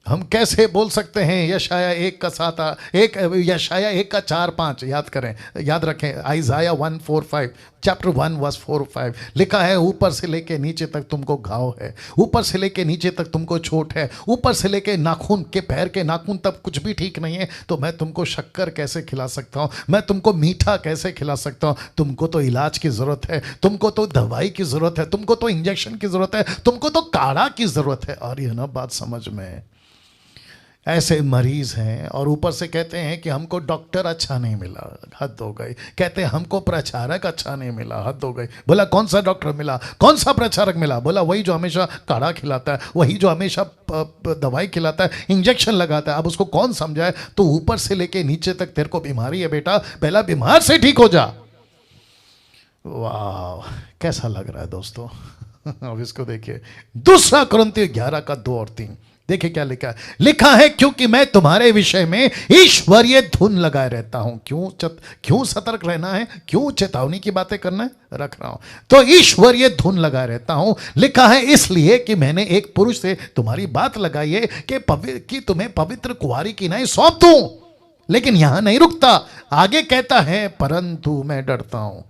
Speaker 1: हम कैसे बोल सकते हैं यशाया 1:7, यशाया 1:4-5 याद करें, याद रखें। आइज़ाया 1:4-5, चैप्टर 1:4-5 लिखा है, ऊपर से लेके नीचे तक तुमको घाव है, ऊपर से लेके नीचे तक तुमको चोट है, ऊपर से लेके नाखून के पैर के नाखून तक कुछ भी ठीक नहीं है। तो मैं तुमको शक्कर कैसे खिला सकता हूँ? मैं तुमको मीठा कैसे खिला सकता हूँ? तुमको तो इलाज की ज़रूरत है, तुमको तो दवाई की ज़रूरत है, तुमको तो इंजेक्शन की ज़रूरत है, तुमको तो काढ़ा की ज़रूरत है। और यह ना बात समझ में, ऐसे मरीज हैं और ऊपर से कहते हैं कि हमको डॉक्टर अच्छा नहीं मिला, हद हो गई। कहते हैं हमको प्रचारक अच्छा नहीं मिला, हद हो गई। बोला कौन सा डॉक्टर मिला, कौन सा प्रचारक मिला? बोला वही जो हमेशा काढ़ा खिलाता है, वही जो हमेशा दवाई खिलाता है, इंजेक्शन लगाता है। अब उसको कौन समझाए? तो ऊपर से लेके नीचे तक तेरे को बीमारी है बेटा, पहला बीमार से ठीक हो जा। वाह, कैसा लग रहा है दोस्तों? अब इसको देखिए, दूसरा कुरिन्थियों 11:2-3 देखिए क्या लिखा है। लिखा है क्योंकि मैं तुम्हारे विषय में ईश्वरीय धुन लगाए रहता हूं। क्यों सतर्क रहना है? क्यों चेतावनी की बातें करना है? रख रहा हूं तो ईश्वरीय धुन लगाए रहता हूं। लिखा है इसलिए कि मैंने एक पुरुष से तुम्हारी बात लगाई है कि तुम्हें पवित्र कुंवारी की नहीं सौंप दूं। लेकिन यहां नहीं रुकता, आगे कहता है परंतु मैं डरता हूं,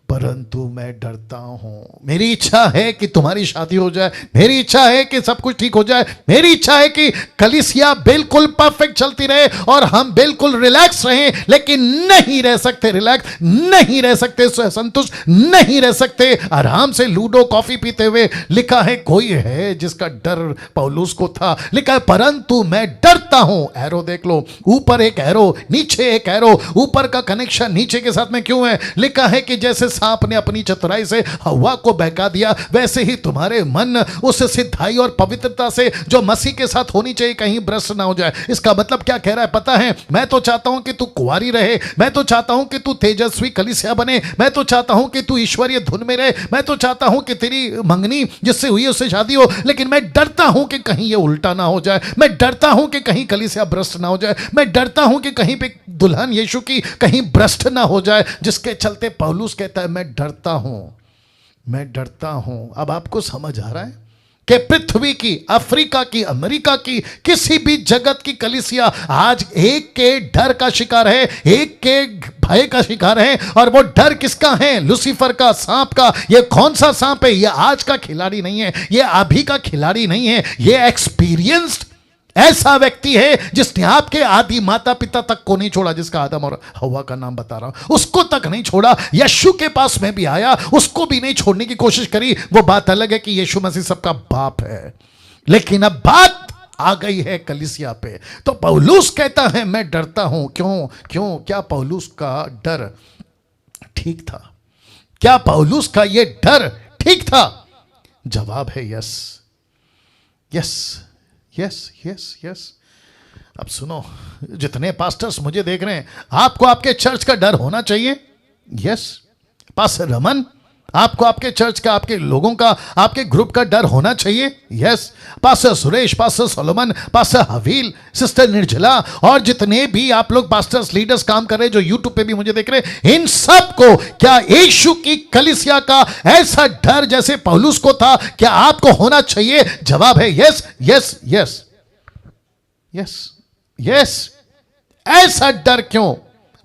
Speaker 1: परंतु मैं डरता हूं। मेरी इच्छा है कि तुम्हारी शादी हो जाए, मेरी इच्छा है कि सब कुछ ठीक हो जाए, मेरी इच्छा है कि कलीसिया बिल्कुल परफेक्ट चलती रहे और हम बिल्कुल रिलैक्स रहें, लेकिन नहीं रह सकते रिलैक्स, नहीं रह सकते संतुष्ट, नहीं रह सकते आराम से लूडो कॉफी पीते हुए। लिखा है कोई है जिसका डर पौलुस को था। लिखा है परंतु मैं डरता हूं। एरो देख लो, ऊपर एक एरो, नीचे एक एरो। ऊपर का कनेक्शन नीचे के साथ में क्यों है? लिखा है कि जैसे सांप ने अपनी चतुराई से हवा को बहका दिया, वैसे ही तुम्हारे मन उस सिद्धाई और पवित्रता से जो मसीह के साथ होनी चाहिए कहीं भ्रष्ट ना हो जाए। इसका मतलब क्या कह रहा है पता है? मैं तो चाहता हूं कि तू कुंवारी रहे, मैं तो चाहता हूं कि तू तेजस्वी कलीसिया बने, मैं तो चाहता हूं कि तू ईश्वरीय धुन में रहे, मैं तो चाहता हूं कि तेरी मंगनी जिससे हुई उससे शादी हो। लेकिन मैं डरता हूं कि कहीं ये उल्टा ना हो जाए, मैं डरता हूं कि कहीं कलीसिया भ्रष्ट ना हो जाए, मैं डरता हूं कि कहीं पे दुल्हन यीशु की कहीं भ्रष्ट ना हो जाए। जिसके चलते पौलुस कहता है मैं डरता हूं, मैं डरता हूं। अब आपको समझ आ रहा है कि पृथ्वी की, अफ्रीका की, अमेरिका की, किसी भी जगत की कलीसिया आज एक के डर का शिकार है, एक के भय का शिकार है। और वो डर किसका है? लूसीफर का, सांप का। ये कौन सा सांप है? ये आज का खिलाड़ी नहीं है, ये अभी का खिलाड़ी नहीं है, ये एक्सपीरियंस्ड ऐसा व्यक्ति है जिसने आपके आदि माता पिता तक को नहीं छोड़ा, जिसका आदम और हवा का नाम बता रहा हूं, उसको तक नहीं छोड़ा। यीशु के पास में भी आया, उसको भी नहीं छोड़ने की कोशिश करी। वो बात अलग है कि यीशु मसीह सबका बाप है, लेकिन अब बात आ गई है कलीसिया पे। तो पौलुस कहता है मैं डरता हूं। क्यों? क्या पौलुस का डर ठीक था? क्या पौलुस का ये डर ठीक था? जवाब है yes, yes, yes, yes, yes. अब सुनो, जितने पास्टर्स मुझे देख रहे हैं, आपको आपके चर्च का डर होना चाहिए। यस पास्टर रमन, आपको आपके चर्च का, आपके लोगों का, आपके ग्रुप का डर होना चाहिए। Yes pastor Suresh, pastor Solomon, pastor Havil, sister Nirjala और जितने भी आप लोग पास्टर्स लीडर्स काम कर रहे हैं, जो यूट्यूब पे भी मुझे देख रहे हैं, इन सब को क्या यीशु की कलीसिया का ऐसा डर जैसे पौलुस को था, क्या आपको होना चाहिए? जवाब है yes, yes, yes, yes, yes. ऐसा डर क्यों?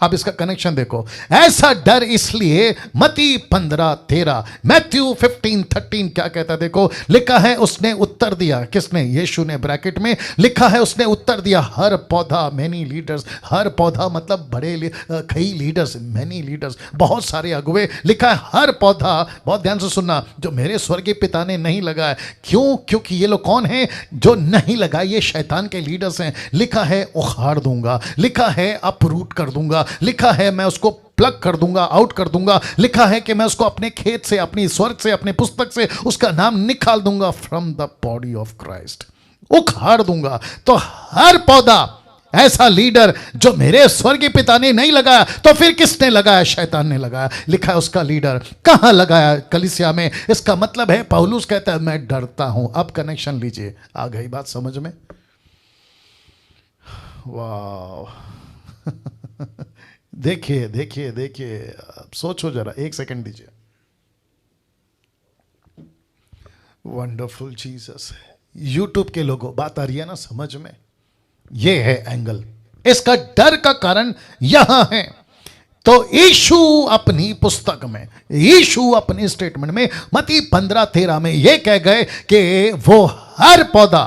Speaker 1: अब इसका कनेक्शन देखो। ऐसा डर इसलिए, मत्ती 15:13, मैथ्यू 15:13 क्या कहता है देखो, लिखा है उसने उत्तर दिया, किसने? यीशु ने, ब्रैकेट में लिखा है उसने उत्तर दिया, हर पौधा, मैनी लीडर्स, हर पौधा मतलब बड़े कई लीडर्स, मैनी लीडर्स, बहुत सारे अगुवे, लिखा है हर पौधा, बहुत ध्यान से सुनना, जो मेरे स्वर्गीय पिता ने नहीं लगाया। क्यों? क्योंकि ये लोग कौन हैं जो नहीं लगाए? ये शैतान के लीडर्स हैं। लिखा है उखाड़ दूंगा, लिखा है अपरूट कर दूंगा, लिखा है मैं उसको प्लग कर दूंगा, आउट कर दूंगा, लिखा है कि मैं उसको अपने खेत से, अपनी स्वर्ग से, अपने पुस्तक से उसका नाम निकाल दूंगा, from the body of Christ, उखाड़ दूंगा। तो हर पौधा, ऐसा लीडर जो मेरे स्वर्गीय पिता ने नहीं लगाया, तो फिर किसने लगाया? शैतान ने लगाया। लिखा है उसका लीडर कहां लगाया? कलीसिया में। इसका मतलब है पौलुस कहता है मैं डरता हूं। अब कनेक्शन लीजिए, आ गई बात समझ में? वाह देखिए देखिए देखिए, सोचो जरा, एक सेकंड दीजिए। Wonderful Jesus. यूट्यूब के लोगों, बात आ रही है ना समझ में? ये है एंगल, इसका डर का कारण यहां है। तो यीशु अपनी पुस्तक में, यीशु अपनी स्टेटमेंट में मत्ती 15:13 में यह कह गए कि वो हर पौधा,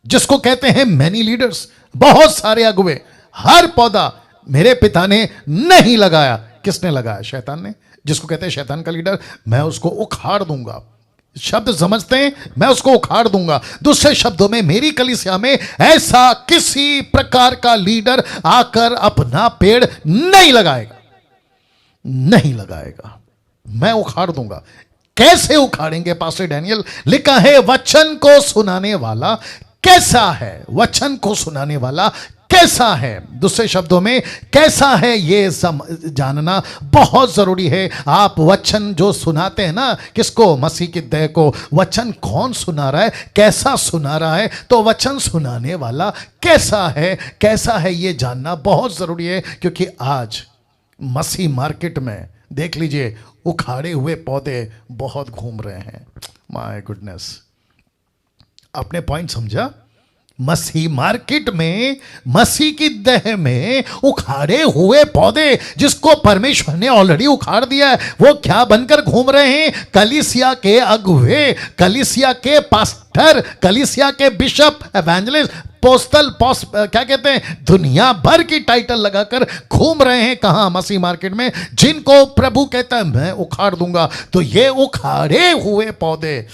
Speaker 1: जिसको कहते हैं मैनी लीडर्स, बहुत सारे अगुवे, हर पौधा मेरे पिता ने नहीं लगाया। किसने लगाया? शैतान ने, जिसको कहते हैं शैतान का लीडर। मैं उसको उखाड़ दूंगा। शब्द समझते हैं? मैं उसको उखाड़ दूंगा। दूसरे शब्दों में, मेरी कलीसिया में ऐसा किसी प्रकार का लीडर आकर अपना पेड़ नहीं लगाएगा, नहीं लगाएगा, मैं उखाड़ दूंगा। कैसे उखाड़ेंगे पास्टर डैनियल? लिखा है वचन को सुनाने वाला कैसा है? वचन को सुनाने वाला कैसा है? दूसरे शब्दों में, कैसा है ये जानना बहुत जरूरी है। आप वचन जो सुनाते हैं ना, किसको? मसीह की देह को। वचन कौन सुना रहा है? कैसा सुना रहा है? तो वचन सुनाने वाला कैसा है, कैसा है, ये जानना बहुत जरूरी है। क्योंकि आज मसीह मार्केट में देख लीजिए, उखाड़े हुए पौधे बहुत घूम रहे हैं। माय गुडनेस, आपने पॉइंट समझा? मसीह मार्केट में, मसीह की देह में उखाड़े हुए पौधे, जिसको परमेश्वर ने ऑलरेडी उखाड़ दिया है, वो क्या बनकर घूम रहे हैं? कलीसिया के अगुवे, कलीसिया के पास्टर, कलीसिया के बिशप, एवेंजलिस्ट, पोस्टल, क्या कहते हैं, दुनिया भर की टाइटल लगाकर घूम रहे हैं। कहां? मसीह मार्केट में, जिनको प्रभु कहता है मैं उखाड़ दूंगा। तो ये उखाड़े हुए पौधे,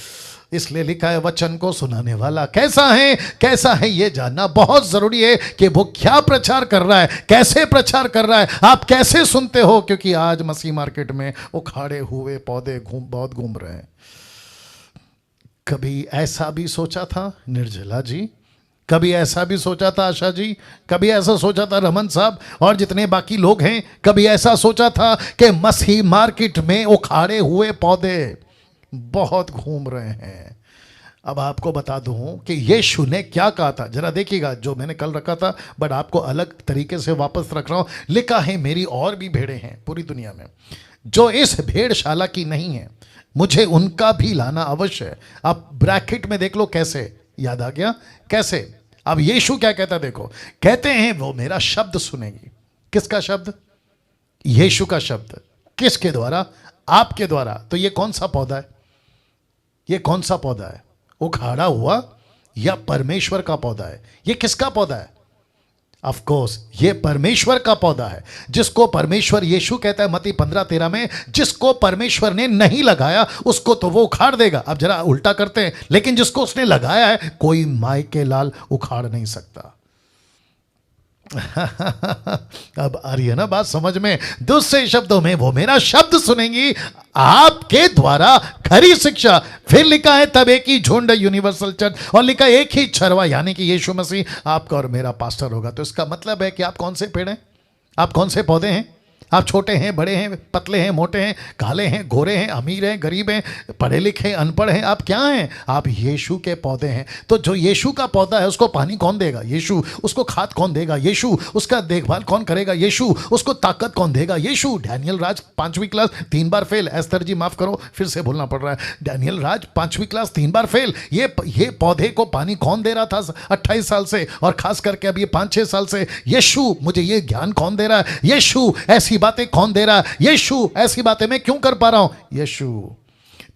Speaker 1: इसलिए लिखा है वचन को सुनाने वाला कैसा है, कैसा है, ये जानना बहुत जरूरी है कि वो क्या प्रचार कर रहा है, कैसे प्रचार कर रहा है, आप कैसे सुनते हो। क्योंकि आज मसीह मार्केट में उखाड़े हुए पौधे बहुत घूम रहे हैं। कभी ऐसा भी सोचा था निर्जला जी, कभी ऐसा भी सोचा था आशा जी, कभी ऐसा सोचा था रमन साहब और जितने बाकी लोग हैं, कभी ऐसा सोचा था कि मसीह मार्केट में उखाड़े हुए पौधे बहुत घूम रहे हैं। अब आपको बता दूं कि यीशु ने क्या कहा था, जरा देखिएगा, जो मैंने कल रखा था बट आपको अलग तरीके से वापस रख रहा हूं। लिखा है मेरी और भी भेड़ें हैं पूरी दुनिया में, जो इस भेड़शाला की नहीं है, मुझे उनका भी लाना अवश्य है। आप ब्रैकेट में देख लो, कैसे याद आ गया, कैसे। अब यीशु क्या कहता देखो, कहते हैं वो मेरा शब्द सुनेगी। किसका शब्द? यीशु का शब्द। किसके द्वारा? आपके द्वारा। तो ये कौन सा पौधा है? ये कौन सा पौधा है? उखाड़ा हुआ या परमेश्वर का पौधा है? ये किसका पौधा है? ऑफ कोर्स ये परमेश्वर का पौधा है, जिसको परमेश्वर, यीशु कहता है मत्ती 15:13 में, जिसको परमेश्वर ने नहीं लगाया उसको तो वो उखाड़ देगा। अब जरा उल्टा करते हैं, लेकिन जिसको उसने लगाया है कोई माई के लाल उखाड़ नहीं सकता। अब आ रही है ना बात समझ में। दूसरे शब्दों में वो मेरा शब्द सुनेंगी आपके द्वारा खरी शिक्षा। फिर लिखा है तब एक ही झुंड यूनिवर्सल चर्च, और लिखा एक ही छरवा यानी कि यीशु मसीह आपका और मेरा पास्टर होगा। तो इसका मतलब है कि आप कौन से पेड़ हैं, आप कौन से पौधे हैं? आप छोटे हैं, बड़े हैं, पतले हैं, मोटे हैं, काले हैं, गोरे हैं, अमीर हैं, गरीब हैं, पढ़े लिखे, अनपढ़ हैं, आप क्या हैं? आप यीशु के पौधे हैं। तो जो यीशु का पौधा है उसको पानी कौन देगा? यीशु। उसको खाद कौन देगा? यीशु। उसका देखभाल कौन करेगा? यीशु। उसको ताकत कौन देगा? यीशु। डैनियल राज 5वीं क्लास 3 बार फेल। एस्तर जी माफ करो, फिर से बोलना पड़ रहा है। डैनियल राज 5वीं क्लास 3 बार फेल। ये पौधे को पानी कौन दे रहा था 28 साल से, और खास करके अब ये 5-6 साल से? यीशु। मुझे ये ज्ञान कौन दे रहा है? यीशु। ऐसी बातें कौन दे रहा है? यीशु। ऐसी बातें मैं क्यों कर पा रहा हूं? यीशु।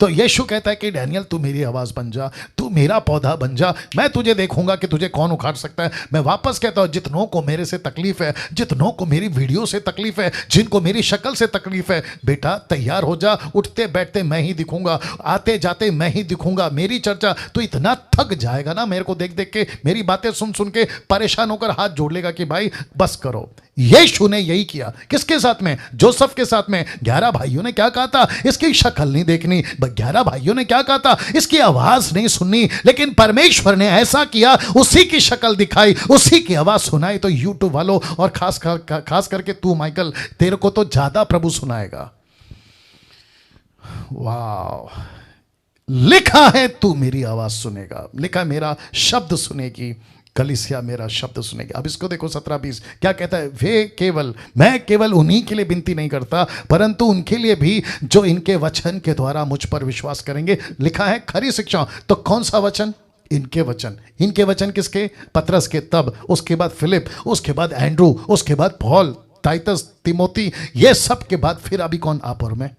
Speaker 1: तो यीशु कहता है कि डैनियल तू मेरी आवाज बन जा, तू मेरा पौधा बन जा, मैं तुझे देखूंगा कि तुझे कौन उखाड़ सकता है। मैं वापस कहता हूं, जितनों को मेरे से तकलीफ है, जितनों को मेरी वीडियो से तकलीफ है, जिनको मेरी शक्ल से तकलीफ है, बेटा तैयार हो जा। उठते बैठते मैं ही दिखूंगा, आते जाते मैं ही दिखूंगा। मेरी चर्चा तो इतना थक जाएगा ना, मेरे को देख देख के, मेरी बातें सुन सुन के परेशान होकर हाथ जोड़ लेगा कि भाई बस करो। यीशु ने यही किया। किसके साथ में? जोसेफ के साथ में। 11 भाइयों ने क्या कहा था? इसकी शक्ल नहीं देखनी। 11 भाइयों ने क्या कहा था? इसकी आवाज नहीं सुननी। लेकिन परमेश्वर ने ऐसा किया, उसी की शक्ल दिखाई, उसी की आवाज सुनाई। तो यूट्यूब वालों और खास करके तू माइकल, तेरे को तो ज्यादा प्रभु सुनाएगा। वाह। लिखा है तू मेरी आवाज सुनेगा, लिखा मेरा शब्द सुनेगी, कलीसिया मेरा शब्द सुनेगी। अब इसको देखो 17-20 क्या कहता है? मैं केवल उन्हीं के लिए विनती नहीं करता, परंतु उनके लिए भी जो इनके वचन के द्वारा मुझ पर विश्वास करेंगे। लिखा है खरी शिक्षा। तो कौन सा वचन? इनके वचन। इनके वचन किसके? पतरस के। तब उसके बाद फिलिप, उसके बाद एंड्रू, उसके बाद पॉल, टाइटस, तिमोती, ये सब के बाद फिर अभी कौन? आप और मैं।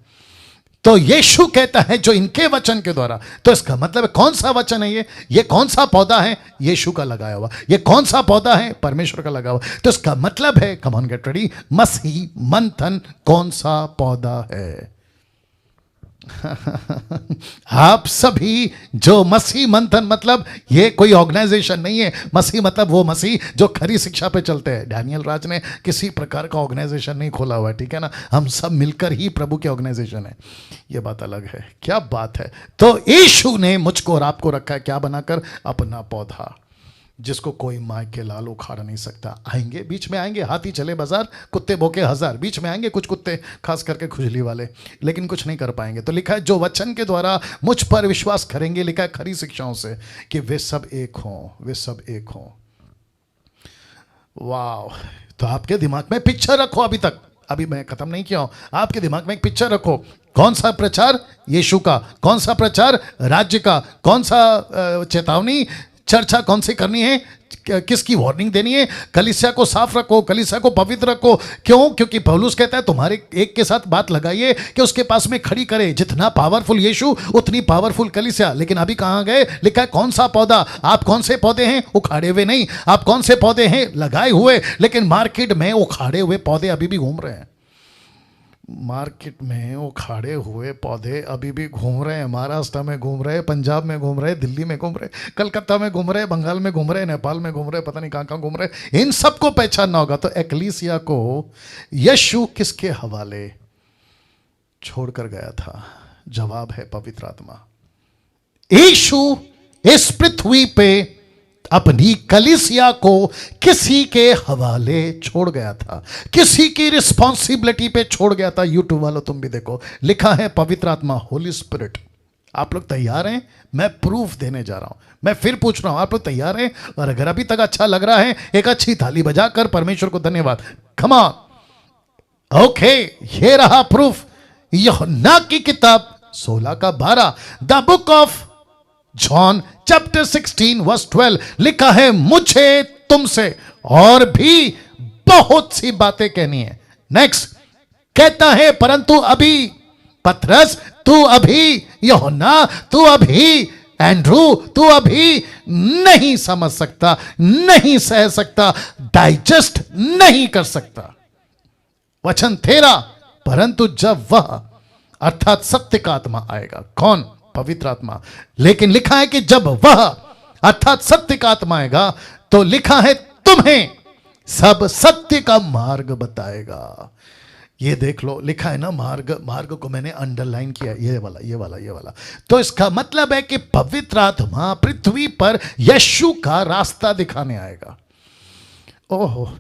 Speaker 1: तो यीशु कहता है जो इनके वचन के द्वारा। तो इसका मतलब है कौन सा वचन है ये कौन सा पौधा है? यीशु का लगाया हुआ। ये कौन सा पौधा है? परमेश्वर का लगा हुआ। तो इसका मतलब है, कम ऑन गेट रेडी, मसीह मंथन कौन सा पौधा है? आप सभी जो मसीह मंथन, मतलब ये कोई ऑर्गेनाइजेशन नहीं है। मसीह मतलब वो मसीह जो खरी शिक्षा पे चलते हैं। डैनियल राज ने किसी प्रकार का ऑर्गेनाइजेशन नहीं खोला हुआ है, ठीक है ना। हम सब मिलकर ही प्रभु के ऑर्गेनाइजेशन है, ये बात अलग है। क्या बात है। तो यीशु ने मुझको और आपको रखा है क्या बनाकर? अपना पौधा, जिसको कोई मार के लाल उखाड़ नहीं सकता। आएंगे, बीच में आएंगे, हाथी चले बाजार, कुत्ते भौंके हजार, बीच में आएंगे कुछ कुत्ते, खास करके खुजली वाले, लेकिन कुछ नहीं कर पाएंगे। तो लिखा है जो वचन के द्वारा मुझ पर विश्वास करेंगे, लिखा है खरी शिक्षाओं से, कि वे सब एक हों, वे सब एक हों। वाह। तो आपके दिमाग में पिक्चर रखो, अभी मैं खत्म नहीं किया हूं। आपके दिमाग में एक पिक्चर रखो। कौन सा प्रचार? यीशु का। कौन सा प्रचार? राज्य का। कौन सा चेतावनी, चर्चा कौन सी करनी है, किसकी वार्निंग देनी है? कलीसिया को साफ रखो, कलीसिया को पवित्र रखो। क्यों? क्योंकि पौलुस कहता है तुम्हारे एक के साथ बात लगाइए कि उसके पास में खड़ी करे। जितना पावरफुल यीशु उतनी पावरफुल कलीसिया। लेकिन अभी कहां गए? लिखा है कौन सा पौधा। आप कौन से पौधे हैं? उखाड़े हुए नहीं। आप कौन से पौधे हैं? लगाए हुए। लेकिन मार्केट में उखाड़े हुए पौधे अभी भी घूम रहे हैं। मार्केट में उखाड़े हुए पौधे अभी भी घूम रहे हैं। महाराष्ट्र में घूम रहे, पंजाब में घूम रहे, दिल्ली में घूम रहे, कलकत्ता में घूम रहे, बंगाल में घूम रहे, नेपाल में घूम रहे, पता नहीं कहां कहां घूम रहे। इन सबको पहचानना होगा। तो एक्लीसिया को यीशु किसके हवाले छोड़कर गया था? जवाब है पवित्र आत्मा। यीशु इस पृथ्वी पे अपनी कलीसिया को किसी के हवाले छोड़ गया था, किसी की रिस्पॉन्सिबिलिटी पे छोड़ गया था। यूट्यूब वालों तुम भी देखो, लिखा है पवित्र आत्मा, होली स्पिरिट। आप लोग तैयार हैं? मैं प्रूफ देने जा रहा हूं। मैं फिर पूछ रहा हूं, आप लोग तैयार हैं? और अगर अभी तक अच्छा लग रहा है, एक अच्छी ताली बजाकर परमेश्वर को धन्यवाद। Come on. ओके, ये रहा प्रूफ। यूहन्ना की किताब 16:12, the book of John chapter 16 verse 12, लिखा है मुझे तुमसे और भी बहुत सी बातें कहनी है। नेक्स्ट कहता है परंतु अभी पतरस, तू अभी, यूहन्ना तू अभी, एंड्रू तू अभी नहीं समझ सकता, नहीं सह सकता, डाइजेस्ट नहीं कर सकता। वचन तेरा, परंतु जब वह अर्थात सत्य का आत्मा आएगा। कौन? पवित्र आत्मा। लेकिन लिखा है कि जब वह अर्थात सत्य का आत्मा आएगा, तो लिखा है तुम्हें सब सत्य का मार्ग बताएगा। ये देख लो, लिखा है ना मार्ग, मार्ग को मैंने अंडरलाइन किया, ये वाला ये वाला ये वाला। तो इसका मतलब है कि पवित्र आत्मा पृथ्वी पर यीशु का रास्ता दिखाने आएगा। ओहो,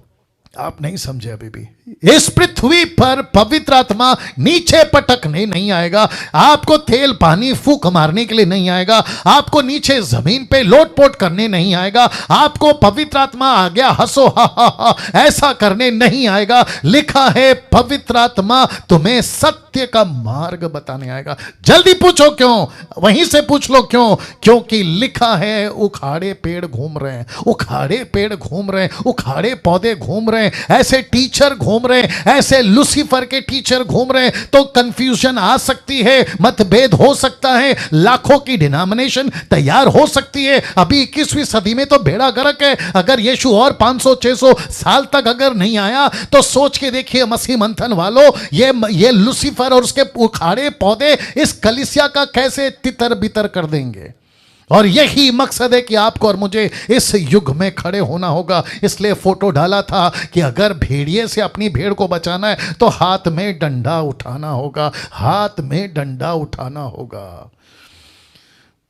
Speaker 1: आप नहीं समझे अभी भी। इस पृथ्वी पर पवित्र आत्मा नीचे पटकने नहीं आएगा, आपको तेल पानी फूंक मारने के लिए नहीं आएगा, आपको नीचे जमीन पे लोटपोट करने नहीं आएगा, आपको पवित्र आत्मा आ गया हंसो हा हा हा ऐसा करने नहीं आएगा। लिखा है पवित्र आत्मा तुम्हें सत्य का मार्ग बताने आएगा। जल्दी पूछो क्यों, वहीं से पूछ लो क्यों। क्योंकि लिखा है उखाड़े पेड़ घूम रहे हैं, उखाड़े पेड़ घूम रहे हैं, उखाड़े पौधे घूम रहे हैं, ऐसे टीचर घूम रहे हैं, ऐसे लूसीफर के टीचर घूम रहे हैं। तो कंफ्यूजन आ सकती है, मतभेद हो सकता है, लाखों की डिनोमिनेशन तैयार हो सकती है। अभी 21वीं सदी में तो बेड़ा गर्क है। अगर यीशु और 500-600 साल तक अगर नहीं आया तो सोच के देखिए मसीह मंथन वालों, ये लूसीफर और उसके उखाड़े पौधे इस कलीसिया का कैसे तितर बितर कर देंगे। और यही मकसद है कि आपको और मुझे इस युग में खड़े होना होगा। इसलिए फोटो डाला था कि अगर भेड़िए से अपनी भेड़ को बचाना है तो हाथ में डंडा उठाना होगा, हाथ में डंडा उठाना होगा।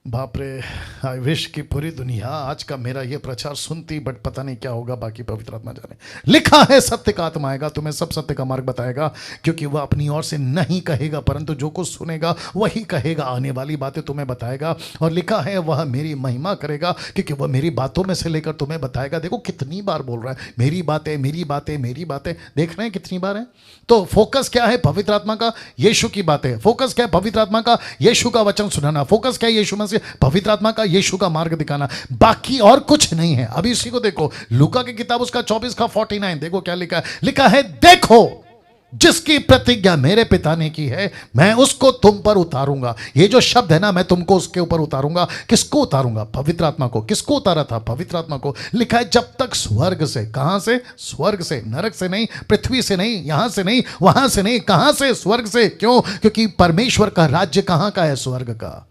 Speaker 1: बाप रे, आई विश कि पूरी दुनिया आज का मेरा ये प्रचार सुनती, बट पता नहीं क्या होगा, बाकी पवित्र आत्मा जाने। लिखा है सत्य का आत्मा आएगा, तुम्हें सब सत्य का मार्ग बताएगा, क्योंकि वह अपनी ओर से नहीं कहेगा परंतु जो कुछ सुनेगा वही कहेगा, आने वाली बातें तुम्हें बताएगा। और लिखा है वह मेरी महिमा करेगा, क्योंकि वह मेरी बातों में से लेकर तुम्हें बताएगा। देखो कितनी बार बोल रहा है मेरी बातें मेरी बातें मेरी बातें, देख रहे हैं कितनी बार है। तो फोकस क्या है पवित्र आत्मा का, यीशु की बातें। फोकस क्या है पवित्र आत्मा का, यीशु का वचन सुनाना। फोकस क्या है यीशु मसीह, पवित्र आत्मा का यीशु का मार्ग दिखाना, बाकी और कुछ नहीं है। अभी इसी को देखो, लूका की किताब उसका 24 का 49, देखो क्या लिखा है। लिखा है देखो जिसकी प्रतिज्ञा मेरे पिता ने की है मैं उसको तुम पर उतारूंगा। ये जो शब्द है ना, मैं तुमको उसके ऊपर उतारूंगा। किसको उतारूंगा? पवित्र आत्मा को। किसको उतारा था? पवित्र आत्मा को। लिखा है जब तक स्वर्ग से, कहां से? स्वर्ग से, नरक से नहीं, पृथ्वी से नहीं, यहां से नहीं, वहां से नहीं, कहां से? स्वर्ग से। क्यों? क्योंकि परमेश्वर का राज्य कहां का है? स्वर्ग का।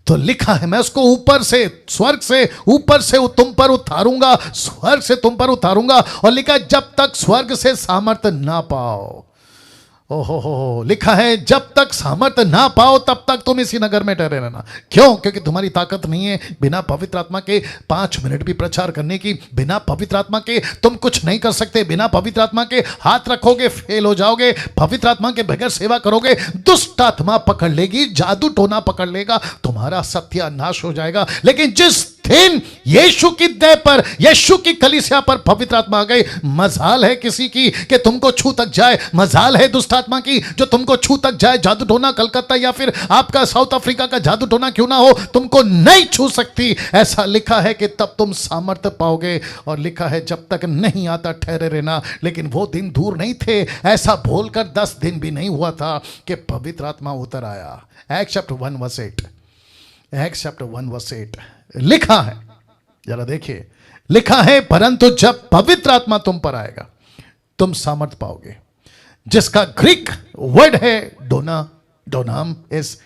Speaker 1: तो लिखा है मैं उसको ऊपर से, स्वर्ग से ऊपर से तुम पर उतारूंगा, स्वर्ग से तुम पर उतारूंगा। और लिखा है जब तक स्वर्ग से सामर्थ्य ना पाओ। ओहो, लिखा है जब तक सामर्थ्य ना पाओ तब तक तुम इसी नगर में ठहरे रहना। क्यों? क्योंकि तुम्हारी ताकत नहीं है बिना पवित्र आत्मा के 5 मिनट भी प्रचार करने की। बिना पवित्र आत्मा के तुम कुछ नहीं कर सकते। बिना पवित्र आत्मा के हाथ रखोगे फेल हो जाओगे। पवित्र आत्मा के बगैर सेवा करोगे दुष्ट आत्मा पकड़ लेगी, जादू टोना पकड़ लेगा, तुम्हारा सत्यानाश हो जाएगा। लेकिन जिस दिन यीशु की देह पर, यीशु की कलीसिया पर पवित्र आत्मा आ गई, मजाल है किसी की कि तुमको छू तक जाए, मजाल है दुष्ट आत्मा की जो तुमको छू तक जाए। जादू टोना कलकत्ता या फिर आपका साउथ अफ्रीका का जादू टोना क्यों ना हो, तुमको नहीं छू सकती। ऐसा लिखा है कि तब तुम सामर्थ्य पाओगे। और लिखा है जब तक नहीं आता ठहरे रहना। लेकिन वो दिन दूर नहीं थे, ऐसा बोलकर 10 दिन भी नहीं हुआ था कि पवित्र आत्मा उतर आया। Acts chapter 1 verse 8, Acts chapter 1 verse 8 लिखा है, जरा देखिए। लिखा है परंतु जब पवित्र आत्मा तुम पर आएगा तुम सामर्थ पाओगे, जिसका ग्रीक वर्ड है डोनामिस।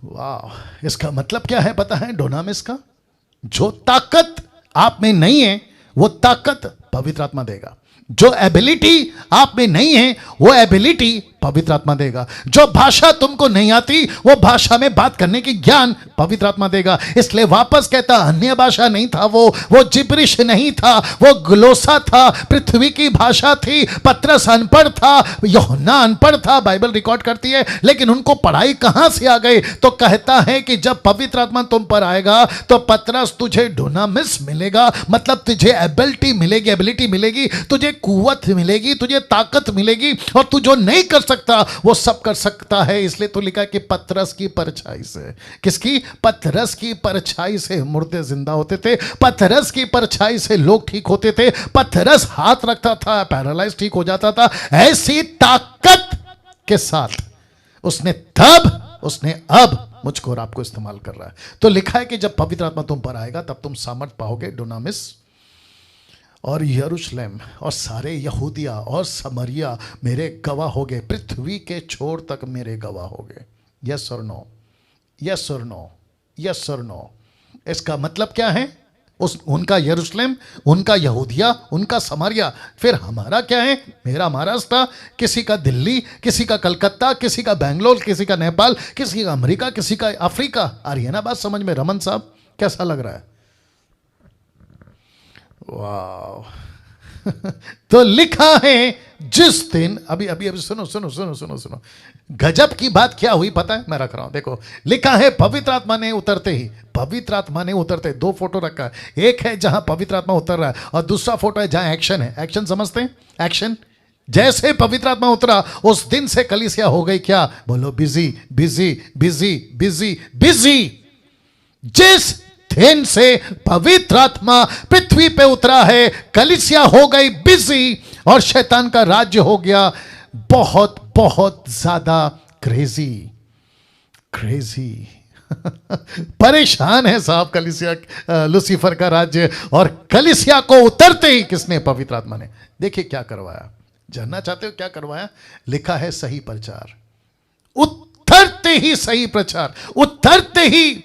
Speaker 1: वाह, इसका मतलब क्या है पता है? डोनामिस का जो ताकत आप में नहीं है वो ताकत पवित्र आत्मा देगा। जो एबिलिटी आप में नहीं है वो एबिलिटी पवित्र आत्मा देगा। जो भाषा तुमको नहीं आती वो भाषा में बात करने की ज्ञान पवित्र आत्मा देगा। इसलिए वापस कहता अन्य भाषा नहीं था, वो जिब्रिश नहीं था, वो ग्लोसा था, पृथ्वी की भाषा थी। पतरस अनपढ़ था, यूहन्ना अनपढ़ था, बाइबल रिकॉर्ड करती है। लेकिन उनको पढ़ाई कहां से आ गई? तो कहता है कि जब पवित्र आत्मा तुम पर आएगा तो पतरस तुझे डोनामिस मिलेगा, मतलब तुझे एबिलिटी मिलेगी, तुझे कुव्वत मिलेगी, तुझे ताकत मिलेगी, और तू जो नहीं कर सकता वो सब कर सकता है। इसलिए तो लिखा कि पतरस की परछाई से, किसकी? पतरस की परछाई से मुर्दे जिंदा होते थे, पतरस की परछाई से लोग ठीक होते थे, पतरस हाथ रखता था पैरालाइज ठीक हो जाता था। ऐसी ताकत के साथ उसने अब मुझको और आपको इस्तेमाल कर रहा है। तो लिखा है कि जब पवित्र आत्मा तुम पर आएगा तब तुम सामर्थ पाओगे, डोनामिस। और यरूशलेम और सारे यहूदिया और समरिया मेरे गवाह हो गए, पृथ्वी के छोर तक मेरे गवाह हो गए। यस और नो, यस और नो, यस और नो। इसका मतलब क्या है? उनका यरूशलेम, उनका यहूदिया, उनका समारिया। फिर हमारा क्या है? मेरा महाराष्ट्र, किसी का दिल्ली, किसी का कलकत्ता, किसी का बेंगलोर, किसी का नेपाल, किसी का अमेरिका, किसी का अफ्रीका। आ रही है ना बात समझ में? रमन साहब कैसा लग रहा है? वाह। तो लिखा है जिस दिन, अभी अभी अभी सुनो सुनो सुनो सुनो सुनो, गजब की बात क्या हुई पता है? मैं रख रहा हूं, देखो। लिखा है पवित्र आत्मा ने उतरते ही, पवित्र आत्मा ने उतरते, दो फोटो रखा है, एक है जहां पवित्र आत्मा उतर रहा है और दूसरा फोटो है जहां एक्शन है। एक्शन समझते हैं? एक्शन। जैसे पवित्र आत्मा उतरा उस दिन से कलीसिया हो गई क्या? बोलो, busy busy busy busy busy. जिस दिन से पवित्र आत्मा पृथ्वी पे उतरा है, कलीसिया हो गई बिजी और शैतान का राज्य हो गया बहुत बहुत ज्यादा क्रेजी। क्रेजी। परेशान है साहब कलीसिया, लूसीफर का राज्य। और कलीसिया को उतरते ही किसने? पवित्र आत्मा ने। देखिए क्या करवाया, जानना चाहते हो क्या करवाया? लिखा है सही प्रचार। उतरते ही सही प्रचार, उतरते ही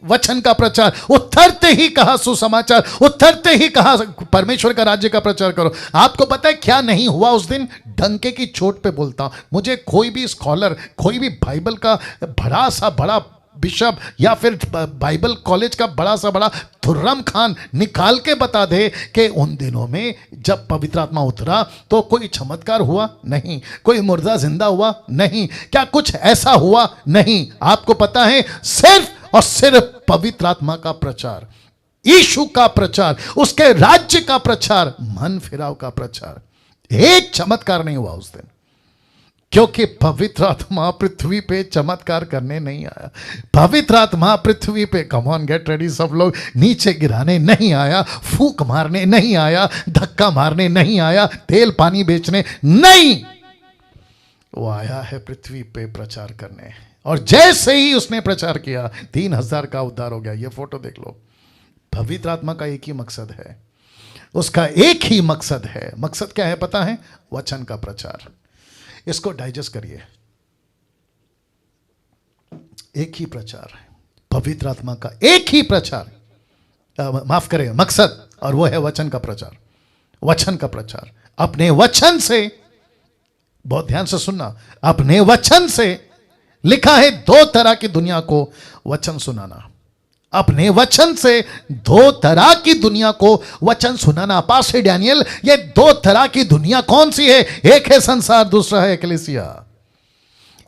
Speaker 1: वचन का प्रचार, उतरते ही कहा सुसमाचार, उतरते ही कहा परमेश्वर का राज्य का प्रचार करो। आपको पता है क्या नहीं हुआ उस दिन? डंके की चोट पे बोलता हूं, मुझे कोई भी स्कॉलर, कोई भी बाइबल का बड़ा सा बड़ा बिशप या फिर बाइबल कॉलेज का बड़ा सा बड़ा थुर्रम खान निकाल के बता दे कि उन दिनों में जब पवित्र आत्मा उतरा तो कोई चमत्कार हुआ? नहीं। कोई मुर्दा जिंदा हुआ? नहीं। क्या कुछ ऐसा हुआ? नहीं। आपको पता है, सिर्फ और सिर्फ पवित्र आत्मा का प्रचार, यीशु का प्रचार, उसके राज्य का प्रचार, मन फिराव का प्रचार। एक चमत्कार नहीं हुआ उस दिन, क्योंकि पवित्र आत्मा पृथ्वी पे चमत्कार करने नहीं आया। पवित्र आत्मा पृथ्वी पे, कम ऑन गेट रेडी सब लोग, नीचे गिराने नहीं आया, फूंक मारने नहीं आया, धक्का मारने नहीं आया, तेल पानी बेचने नहीं। वो आया है पृथ्वी पे प्रचार करने। और जैसे ही उसने प्रचार किया 3000 का उद्धार हो गया। ये फोटो देख लो। पवित्र आत्मा का एक ही मकसद है, उसका एक ही मकसद है। मकसद क्या है पता है? वचन का प्रचार। इसको डाइजेस्ट करिए। एक ही प्रचार है पवित्र आत्मा का, एक ही प्रचार, माफ करें, मकसद, और वो है वचन का प्रचार। वचन का प्रचार अपने वचन से, बहुत ध्यान से सुनना, अपने वचन से। लिखा है 2 तरह की दुनिया को वचन सुनाना। अपने वचन से 2 तरह की दुनिया को वचन सुनाना। पास्टर डैनियल, ये 2 तरह की दुनिया कौन सी है? एक है संसार, दूसरा है एक्लेसिया।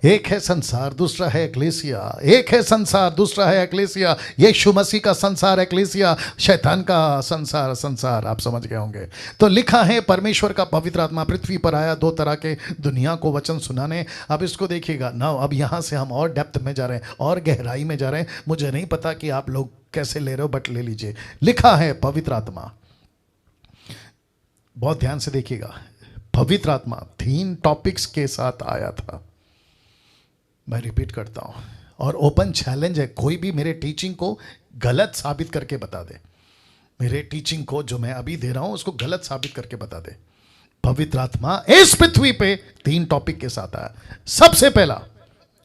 Speaker 1: एक है संसार, दूसरा है एक्लेसिया। एक है संसार, दूसरा है एक्लेसिया। यीशु मसीह का संसार एक्लेसिया, शैतान का संसार संसार। आप समझ गए होंगे। तो लिखा है परमेश्वर का पवित्र आत्मा पृथ्वी पर आया 2 तरह के दुनिया को वचन सुनाने। अब इसको देखिएगा ना, अब यहां से हम और डेप्थ में जा रहे हैं और गहराई में जा रहे हैं। मुझे नहीं पता कि आप लोग कैसे ले रहे हो, बट ले लीजिए। लिखा है पवित्र आत्मा, बहुत ध्यान से देखिएगा, पवित्र आत्मा 3 टॉपिक्स के साथ आया था। मैं रिपीट करता हूं और ओपन चैलेंज है, कोई भी मेरे टीचिंग को गलत साबित करके बता दे। मेरे टीचिंग को जो मैं अभी दे रहा हूं उसको गलत साबित करके बता दे। पवित्र आत्मा इस पृथ्वी पे 3 टॉपिक के साथ आया। सबसे पहला,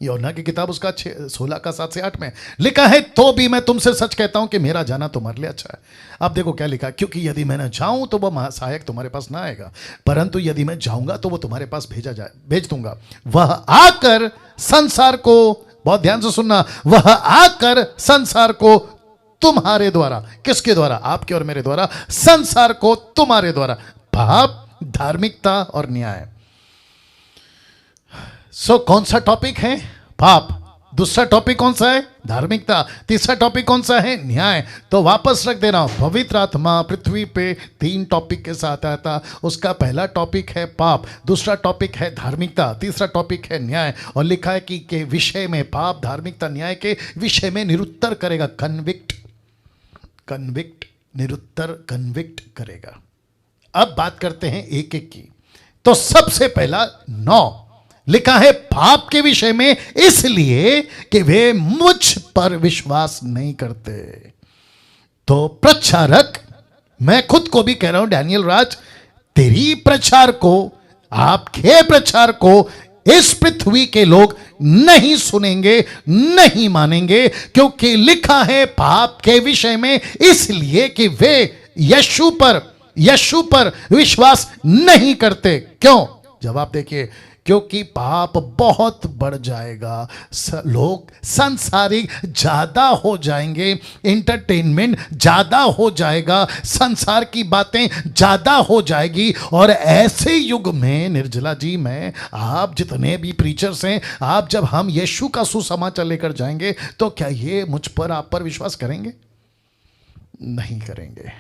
Speaker 1: यूहन्ना की किताब उसका 16 का 7 से 8 में लिखा है, तो भी मैं तुमसे सच कहता हूं कि मेरा जाना तुम्हारे लिए अच्छा है। अब देखो क्या लिखा है, क्योंकि यदि मैं न जाऊं तो वह सहायक तुम्हारे पास ना आएगा, परंतु यदि मैं जाऊंगा तो वो तुम्हारे पास भेज दूंगा। वह आकर संसार को, बहुत ध्यान से सुनना, वह आकर संसार को तुम्हारे द्वारा, किसके द्वारा? आपके और मेरे द्वारा। संसार को तुम्हारे द्वारा, पाप, धार्मिकता और न्याय। सो कौन सा टॉपिक है? पाप। दूसरा टॉपिक कौन सा है? धार्मिकता। तीसरा टॉपिक कौन सा है? न्याय। तो वापस रख देना, पवित्र आत्मा पृथ्वी पे 3 टॉपिक के साथ आया था। उसका पहला टॉपिक है पाप, दूसरा टॉपिक है धार्मिकता, तीसरा टॉपिक है न्याय। और लिखा है कि के विषय में, पाप, धार्मिकता, न्याय के विषय में निरुत्तर करेगा। कन्विक्ट, कन्विक्ट, निरुत्तर, कन्विक्ट करेगा। अब बात करते हैं एक एक की। तो सबसे पहला 9 लिखा है पाप के विषय में, इसलिए कि वे मुझ पर विश्वास नहीं करते। तो प्रचारक, मैं खुद को भी कह रहा हूं, डैनियल राज, तेरी प्रचार को, आपके प्रचार को इस पृथ्वी के लोग नहीं सुनेंगे, नहीं मानेंगे, क्योंकि लिखा है पाप के विषय में, इसलिए कि वे यीशु पर विश्वास नहीं करते। क्यों? जवाब देखिए, क्योंकि पाप बहुत बढ़ जाएगा, लोग सांसारिक ज्यादा हो जाएंगे, एंटरटेनमेंट ज्यादा हो जाएगा, संसार की बातें ज्यादा हो जाएगी। और ऐसे युग में निर्जला जी, मैं आप जितने भी प्रीचर्स हैं, आप जब हम यीशु का सुसमाचार लेकर जाएंगे तो क्या ये मुझ पर आप पर विश्वास करेंगे? नहीं करेंगे।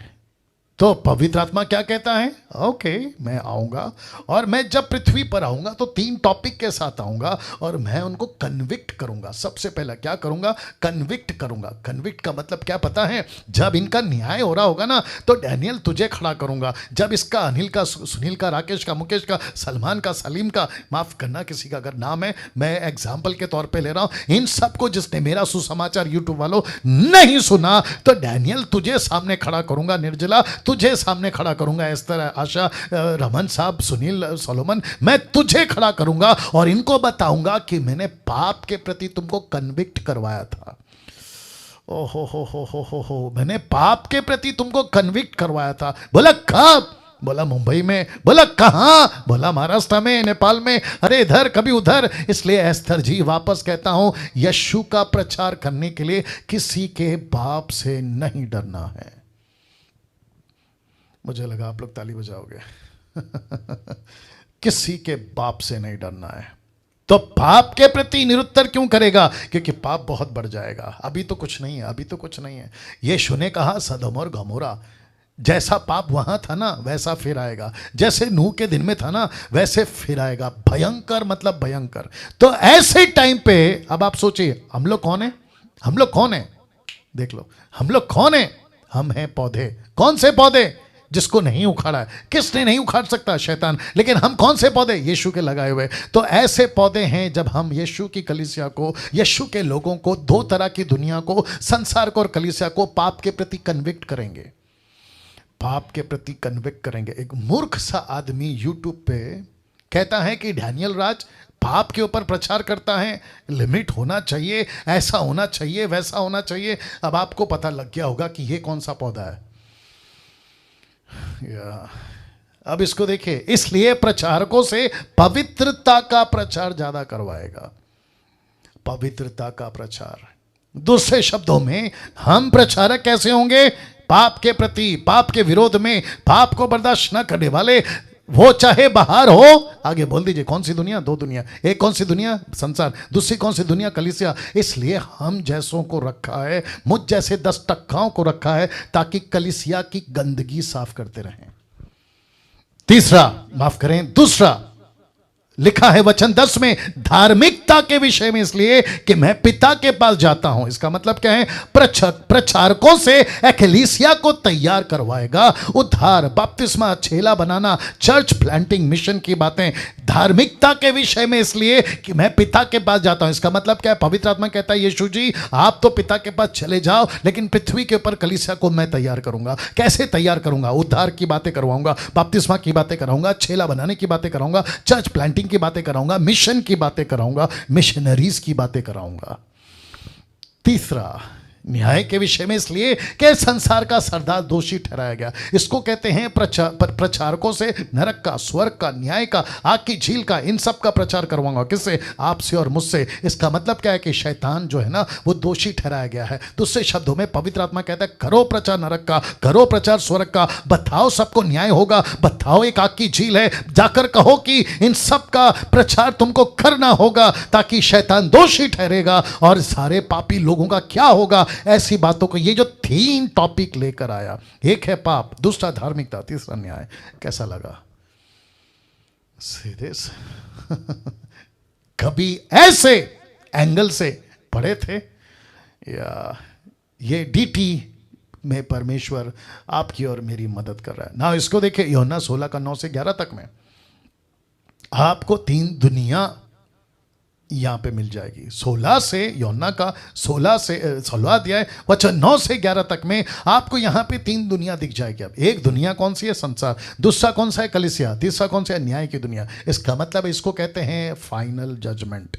Speaker 1: तो पवित्र आत्मा क्या कहता है? ओके, मैं आऊंगा और मैं जब पृथ्वी पर आऊंगा तो 3 टॉपिक के साथ आऊंगा और मैं उनको कन्विक्ट करूंगा। सबसे पहला क्या करूंगा? कन्विक्ट करूंगा। कन्विक्ट का मतलब क्या पता है? जब इनका न्याय हो रहा होगा ना, तो डैनियल तुझे खड़ा करूंगा। जब इसका अनिल का, सुनील का, राकेश का, मुकेश का, सलमान का, सलीम का, माफ करना किसी का अगर नाम है, मैं एग्जाम्पल के तौर पर ले रहा हूं, इन सबको जिसने मेरा सुसमाचार यूट्यूब वालों नहीं सुना, तो डैनियल तुझे सामने खड़ा करूंगा। निर्जला तुझे सामने खड़ा करूंगा। इस तरह आशा, रमन साहब, सुनील, सोलोमन, मैं तुझे खड़ा करूंगा और इनको बताऊंगा कि मैंने पाप के प्रति तुमको कन्विक्ट करवाया था। ओहो हो, मैंने पाप के प्रति तुमको कन्विक्ट करवाया था। बोला कब? बोला मुंबई में। बोला कहां? बोला महाराष्ट्र में, नेपाल में, अरे इधर कभी उधर। इसलिए एस्थर जी वापस कहता हूं, यीशु का प्रचार करने के लिए किसी के बाप से नहीं डरना है। मुझे लगा आप लोग ताली बजाओगे। किसी के बाप से नहीं डरना है। तो पाप के प्रति निरुत्तर क्यों करेगा? क्योंकि पाप बहुत बढ़ जाएगा। अभी तो कुछ नहीं है, अभी तो कुछ नहीं है। यीशु ने कहा सदोम और गमोरा, जैसा पाप वहां था ना वैसा फिर आएगा। जैसे नूह के दिन में था ना वैसे फिर आएगा। भयंकर मतलब भयंकर। तो ऐसे टाइम पे अब आप सोचिए, हम लोग कौन है? हम लोग कौन है? देख लो, हम लोग कौन है? हम हैं पौधे। कौन से पौधे? जिसको नहीं उखाड़ा है। किसने नहीं उखाड़ सकता? शैतान। लेकिन हम कौन से पौधे? यीशु के लगाए हुए। तो ऐसे पौधे हैं, जब हम यीशु की कलीसिया को, यीशु के लोगों को, 2 तरह की दुनिया को, संसार को और कलीसिया को पाप के प्रति कन्विक्ट करेंगे। पाप के प्रति कन्विक्ट करेंगे। एक मूर्ख सा आदमी यूट्यूब पे कहता है कि डैनियल राज पाप के ऊपर प्रचार करता है, लिमिट होना चाहिए, ऐसा होना चाहिए, वैसा होना चाहिए। अब आपको पता लग गया होगा कि ये कौन सा पौधा है। अब इसको देखिए, इसलिए प्रचारकों से पवित्रता का प्रचार ज्यादा करवाएगा। पवित्रता का प्रचार। दूसरे शब्दों में, हम प्रचारक कैसे होंगे? पाप के प्रति, पाप के विरोध में, पाप को बर्दाश्त न करने वाले। वो चाहे बाहर हो, आगे बोल दीजिए, कौन सी दुनिया? 2 दुनिया। एक कौन सी दुनिया? संसार। दूसरी कौन सी दुनिया? कलीसिया। इसलिए हम जैसों को रखा है, मुझ जैसे 10 टक्काओं को रखा है, ताकि कलीसिया की गंदगी साफ करते रहें। तीसरा, माफ करें, दूसरा लिखा है वचन 10 में, धार्मिकता के विषय में, इसलिए कि मैं पिता के पास जाता हूं। इसका मतलब क्या है? प्रचारकों से एक्लेसिया को तैयार करवाएगा। उद्धार, बपतिस्मा, चेला बनाना, चर्च प्लांटिंग, मिशन की बातें धार्मिकता के विषय में, इसलिए कि मैं पिता के पास जाता हूं। इसका मतलब क्या है? पवित्र आत्मा कहता है, यीशु जी आप तो पिता के पास चले जाओ, लेकिन पृथ्वी के ऊपर कलीसिया को मैं तैयार करूंगा। कैसे तैयार करूंगा? उद्धार की बातें करवाऊंगा, बपतिस्मा की बातें कराऊंगा, चेला बनाने की बातें कराऊंगा, चर्च प्लांटिंग की बातें कराऊंगा, मिशन की बातें कराऊंगा, मिशनरीज की बातें कराऊंगा। तीसरा, न्याय के विषय में, इसलिए कि संसार का सरदार दोषी ठहराया गया। इसको कहते हैं प्रचारकों से नरक का, स्वर्ग का, न्याय का, आग की झील का, इन सब का प्रचार करवाऊंगा। किससे? आपसे और मुझसे। इसका मतलब क्या है? कि शैतान जो है ना, वो दोषी ठहराया गया है। दूसरे शब्दों में पवित्र आत्मा कहता है, करो प्रचार नरक का, करो प्रचार स्वर्ग का, बताओ सबको न्याय होगा, बताओ एक आग की झील है, जाकर कहो कि इन सब का प्रचार तुमको करना होगा, ताकि शैतान दोषी ठहरेगा और सारे पापी लोगों का क्या होगा। ऐसी बातों को, ये जो 3 टॉपिक लेकर आया, एक है पाप, दूसरा धार्मिकता, तीसरा न्याय। कैसा लगा? सीधे से कभी ऐसे एंगल से पढ़े थे? या ये डीटी में परमेश्वर आपकी और मेरी मदद कर रहा है ना। इसको देखिए, यूहन्ना 16 का 9 से 11 तक में आपको 3 दुनिया यहां पे मिल जाएगी। 16 से यूहन्ना का 16 अध्याय वचन 9 से 11 तक में आपको यहां पे 3 दुनिया दिख जाएगी। अब एक दुनिया कौन सी है? संसार। दूसरा कौन सा है? कलीसिया। तीसरा कौन सा है? न्याय की दुनिया। इसका मतलब इसको कहते हैं फाइनल जजमेंट।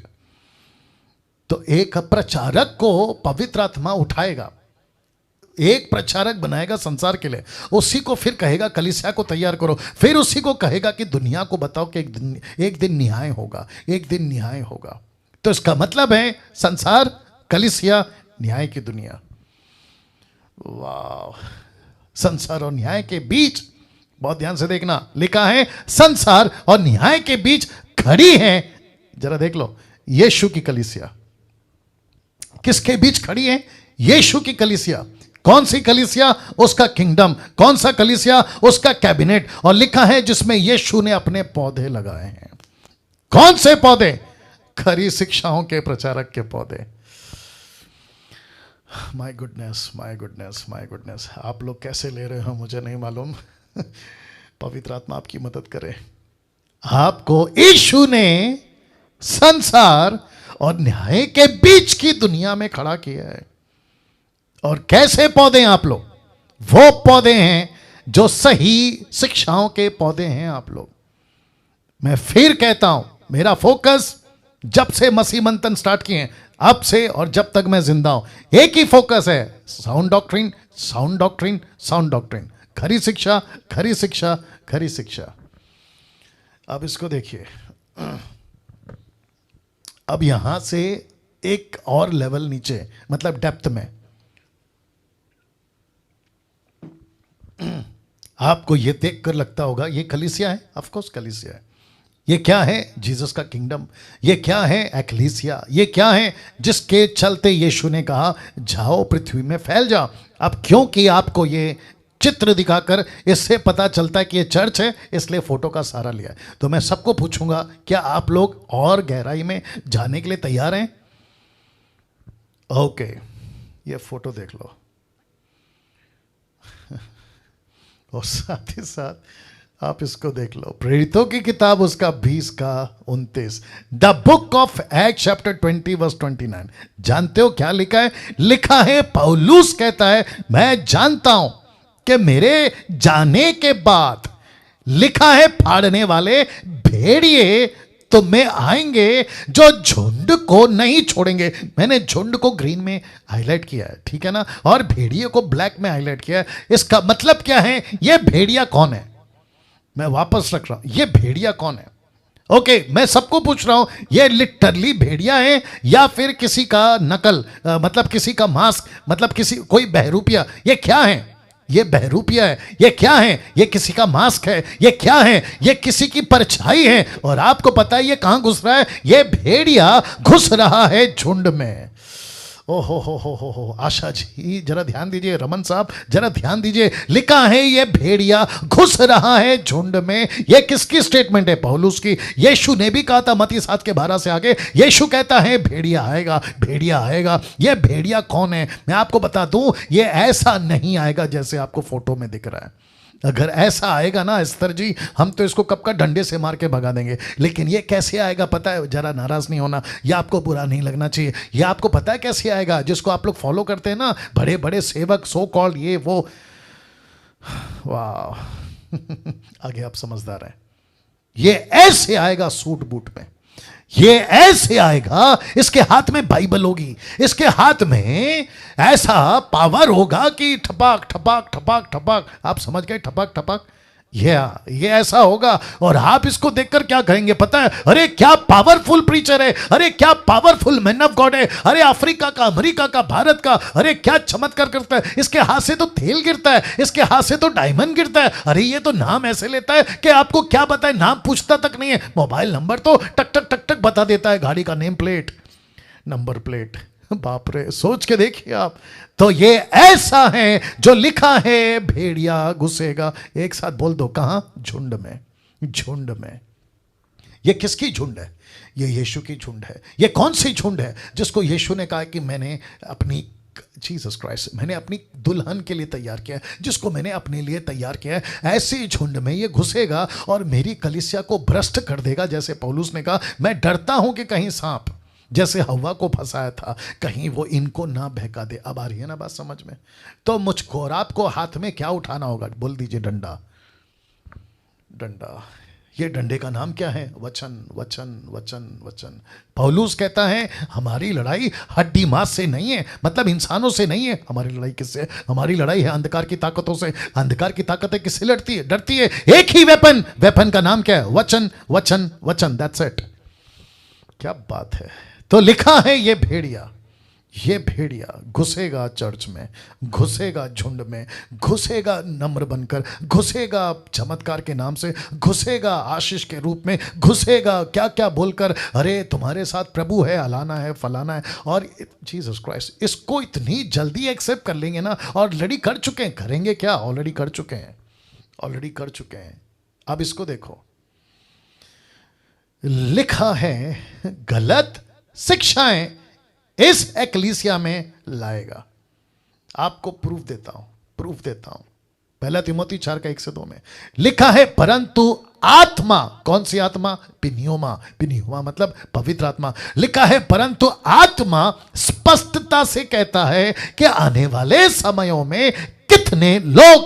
Speaker 1: तो एक प्रचारक को पवित्र आत्मा उठाएगा, एक प्रचारक बनाएगा संसार के लिए, उसी को फिर कहेगा कलीसिया को तैयार करो, फिर उसी को कहेगा कि दुनिया को बताओ कि एक दिन न्याय होगा, एक दिन न्याय होगा। तो इसका मतलब है संसार, कलीसिया, न्याय की दुनिया। वाह! संसार और न्याय के बीच, बहुत ध्यान से देखना, लिखा है संसार और न्याय के बीच खड़ी है। जरा देख लो, यीशु की कलीसिया। किसके बीच खड़ी है? यीशु की कलीसिया। कौन सी कलीसिया? उसका किंगडम। कौन सा कलीसिया? उसका कैबिनेट। और लिखा है जिसमें यीशु ने अपने पौधे लगाए हैं। कौन से पौधे? खरी शिक्षाओं के प्रचारक के पौधे। My goodness, my goodness, my goodness. आप लोग कैसे ले रहे हो मुझे नहीं मालूम। पवित्र आत्मा आपकी मदद करे। आपको यीशु ने संसार और न्याय के बीच की दुनिया में खड़ा किया है। और कैसे पौधे हैं आप लोग? वो पौधे हैं जो सही शिक्षाओं के पौधे हैं आप लोग। मैं फिर कहता हूं, मेरा फोकस जब से मसीह मंथन स्टार्ट किए, अब से और जब तक मैं जिंदा हूं, एक ही फोकस है, sound doctrine, sound doctrine, sound doctrine. खरी शिक्षा, खरी शिक्षा, खरी शिक्षा। अब इसको देखिए, अब यहां से एक और लेवल नीचे, मतलब डेप्थ में आपको ये देखकर लगता होगा ये कलीसिया है। ऑफ कोर्स कलीसिया है। ये क्या है? जीसस का किंगडम। ये क्या है? एक्लीसिया। ये क्या है? जिसके चलते यीशु ने कहा जाओ पृथ्वी में फैल जाओ। अब क्योंकि आपको ये चित्र दिखाकर इससे पता चलता है कि ये चर्च है, इसलिए फोटो का सहारा लिया है। तो मैं सबको पूछूंगा, क्या आप लोग और गहराई में जाने के लिए तैयार हैं? ओके, ये फोटो देख लो। और साथ ही साथ आप इसको देख लो, प्रेरितों की किताब उसका 20 का 29, the book of act chapter 20 verse 29। जानते हो क्या लिखा है? लिखा है, पौलुस कहता है मैं जानता हूं कि मेरे जाने के बाद, लिखा है, फाड़ने वाले भेड़िए तो में आएंगे जो झुंड को नहीं छोड़ेंगे। मैंने झुंड को ग्रीन में हाईलाइट किया है, ठीक है ना, और भेड़िए को ब्लैक में हाईलाइट किया है। इसका मतलब क्या है? ये भेड़िया कौन है? मैं वापस रख रहा हूं, ये भेड़िया कौन है? ओके, मैं सबको पूछ रहा हूं, ये लिटरली भेड़िया है या फिर किसी का नकल, मतलब किसी का मास्क, मतलब किसी कोई बहरूपिया? ये क्या है? ये बहरूपिया है। ये क्या है? ये किसी का मास्क है। ये क्या है? ये किसी की परछाई है। और आपको पता है ये कहां घुस रहा है? ये भेड़िया घुस रहा है झुंड में। ओहो हो। आशा जी जरा ध्यान दीजिए, रमन साहब जरा ध्यान दीजिए। लिखा है ये भेड़िया घुस रहा है झुंड में। ये किसकी स्टेटमेंट है? पौलुस की। यीशु ने भी कहा था मत्ती 7 के 12 से आगे, यीशु कहता है भेड़िया आएगा, भेड़िया आएगा। ये भेड़िया कौन है? मैं आपको बता दूं, ये ऐसा नहीं आएगा जैसे आपको फोटो में दिख रहा है। अगर ऐसा आएगा ना अस्तर जी, हम तो इसको कब का डंडे से मार के भगा देंगे। लेकिन ये कैसे आएगा पता है? जरा नाराज नहीं होना, या आपको बुरा नहीं लगना चाहिए। ये आपको पता है कैसे आएगा? जिसको आप लोग फॉलो करते हैं ना, बड़े बड़े सेवक, सो कॉल्ड, ये वो, वाह। आगे आप समझदार हैं। ये ऐसे आएगा सूट बूट में, ये ऐसे आएगा, इसके हाथ में बाइबल होगी, इसके हाथ में ऐसा पावर होगा कि ठपाक ठपाक ठपाक ठपाक, आप समझ गए? ठपाक ठपाक, ये ऐसा होगा। और आप इसको देखकर क्या कहेंगे पता है? अरे क्या पावरफुल प्रीचर है, अरे क्या पावरफुल मैन ऑफ गॉड है, अरे अफ्रीका का, अमेरिका का, भारत का, अरे क्या चमत्कार करता है। इसके हाथ से तो तेल गिरता है, इसके हाथ से तो डायमंड गिरता है। अरे ये तो नाम ऐसे लेता है कि आपको क्या बताए, नाम पूछता तक नहीं है। मोबाइल नंबर तो टक टक टक टक बता देता है, गाड़ी का नेम प्लेट, नंबर प्लेट। बाप रे, सोच के देखिए आप। तो ये ऐसा है जो लिखा है भेड़िया घुसेगा। एक साथ बोल दो, कहां? झुंड में, झुंड में। ये किसकी झुंड है? ये यीशु की झुंड है। ये कौन सी झुंड है? जिसको यीशु ने कहा कि मैंने अपनी, जीसस क्राइस्ट, मैंने अपनी दुल्हन के लिए तैयार किया है, जिसको मैंने अपने लिए तैयार किया है। ऐसी झुंड में ये घुसेगा और मेरी कलीसिया को भ्रष्ट कर देगा। जैसे पौलुस ने कहा, मैं डरता हूं कि कहीं सांप, जैसे हवा को फंसाया था, कहीं वो इनको ना बहका दे। अब आ रही है ना बात समझ में? तो मुझको और आपको हाथ में क्या उठाना होगा? बोल दीजिए डंडा। डंडा, ये डंडे का नाम क्या है? वचन, वचन, वचन, वचन। पौलुस कहता है हमारी लड़ाई हड्डी मांस से नहीं है, मतलब इंसानों से नहीं है। हमारी लड़ाई किससे है? हमारी लड़ाई है अंधकार की ताकतों से। अंधकार की ताकतें किससे लड़ती है? डरती है। एक ही वेपन, वेपन का नाम क्या है? वचन, वचन, वचन। That's it. क्या बात है। तो लिखा है ये भेड़िया घुसेगा चर्च में, घुसेगा झुंड में, घुसेगा नम्र बनकर, घुसेगा चमत्कार के नाम से, घुसेगा आशीष के रूप में, घुसेगा क्या क्या बोलकर, अरे तुम्हारे साथ प्रभु है, अलाना है, फलाना है। और जीसस क्राइस्ट इसको इतनी जल्दी एक्सेप्ट कर लेंगे ना, ऑलरेडी कर चुके हैं। करेंगे क्या? ऑलरेडी कर चुके हैं, ऑलरेडी कर चुके हैं। अब इसको देखो, लिखा है गलत शिक्षाएं इस एकलीसिया में लाएगा। आपको प्रूफ देता हूं। पहला तिमोथी 4:1-2 में लिखा है, परंतु आत्मा, कौन सी आत्मा? पिन्योमा। पिन्योमा मतलब पवित्र आत्मा। लिखा है परंतु आत्मा स्पष्टता से कहता है कि आने वाले समयों में कितने लोग,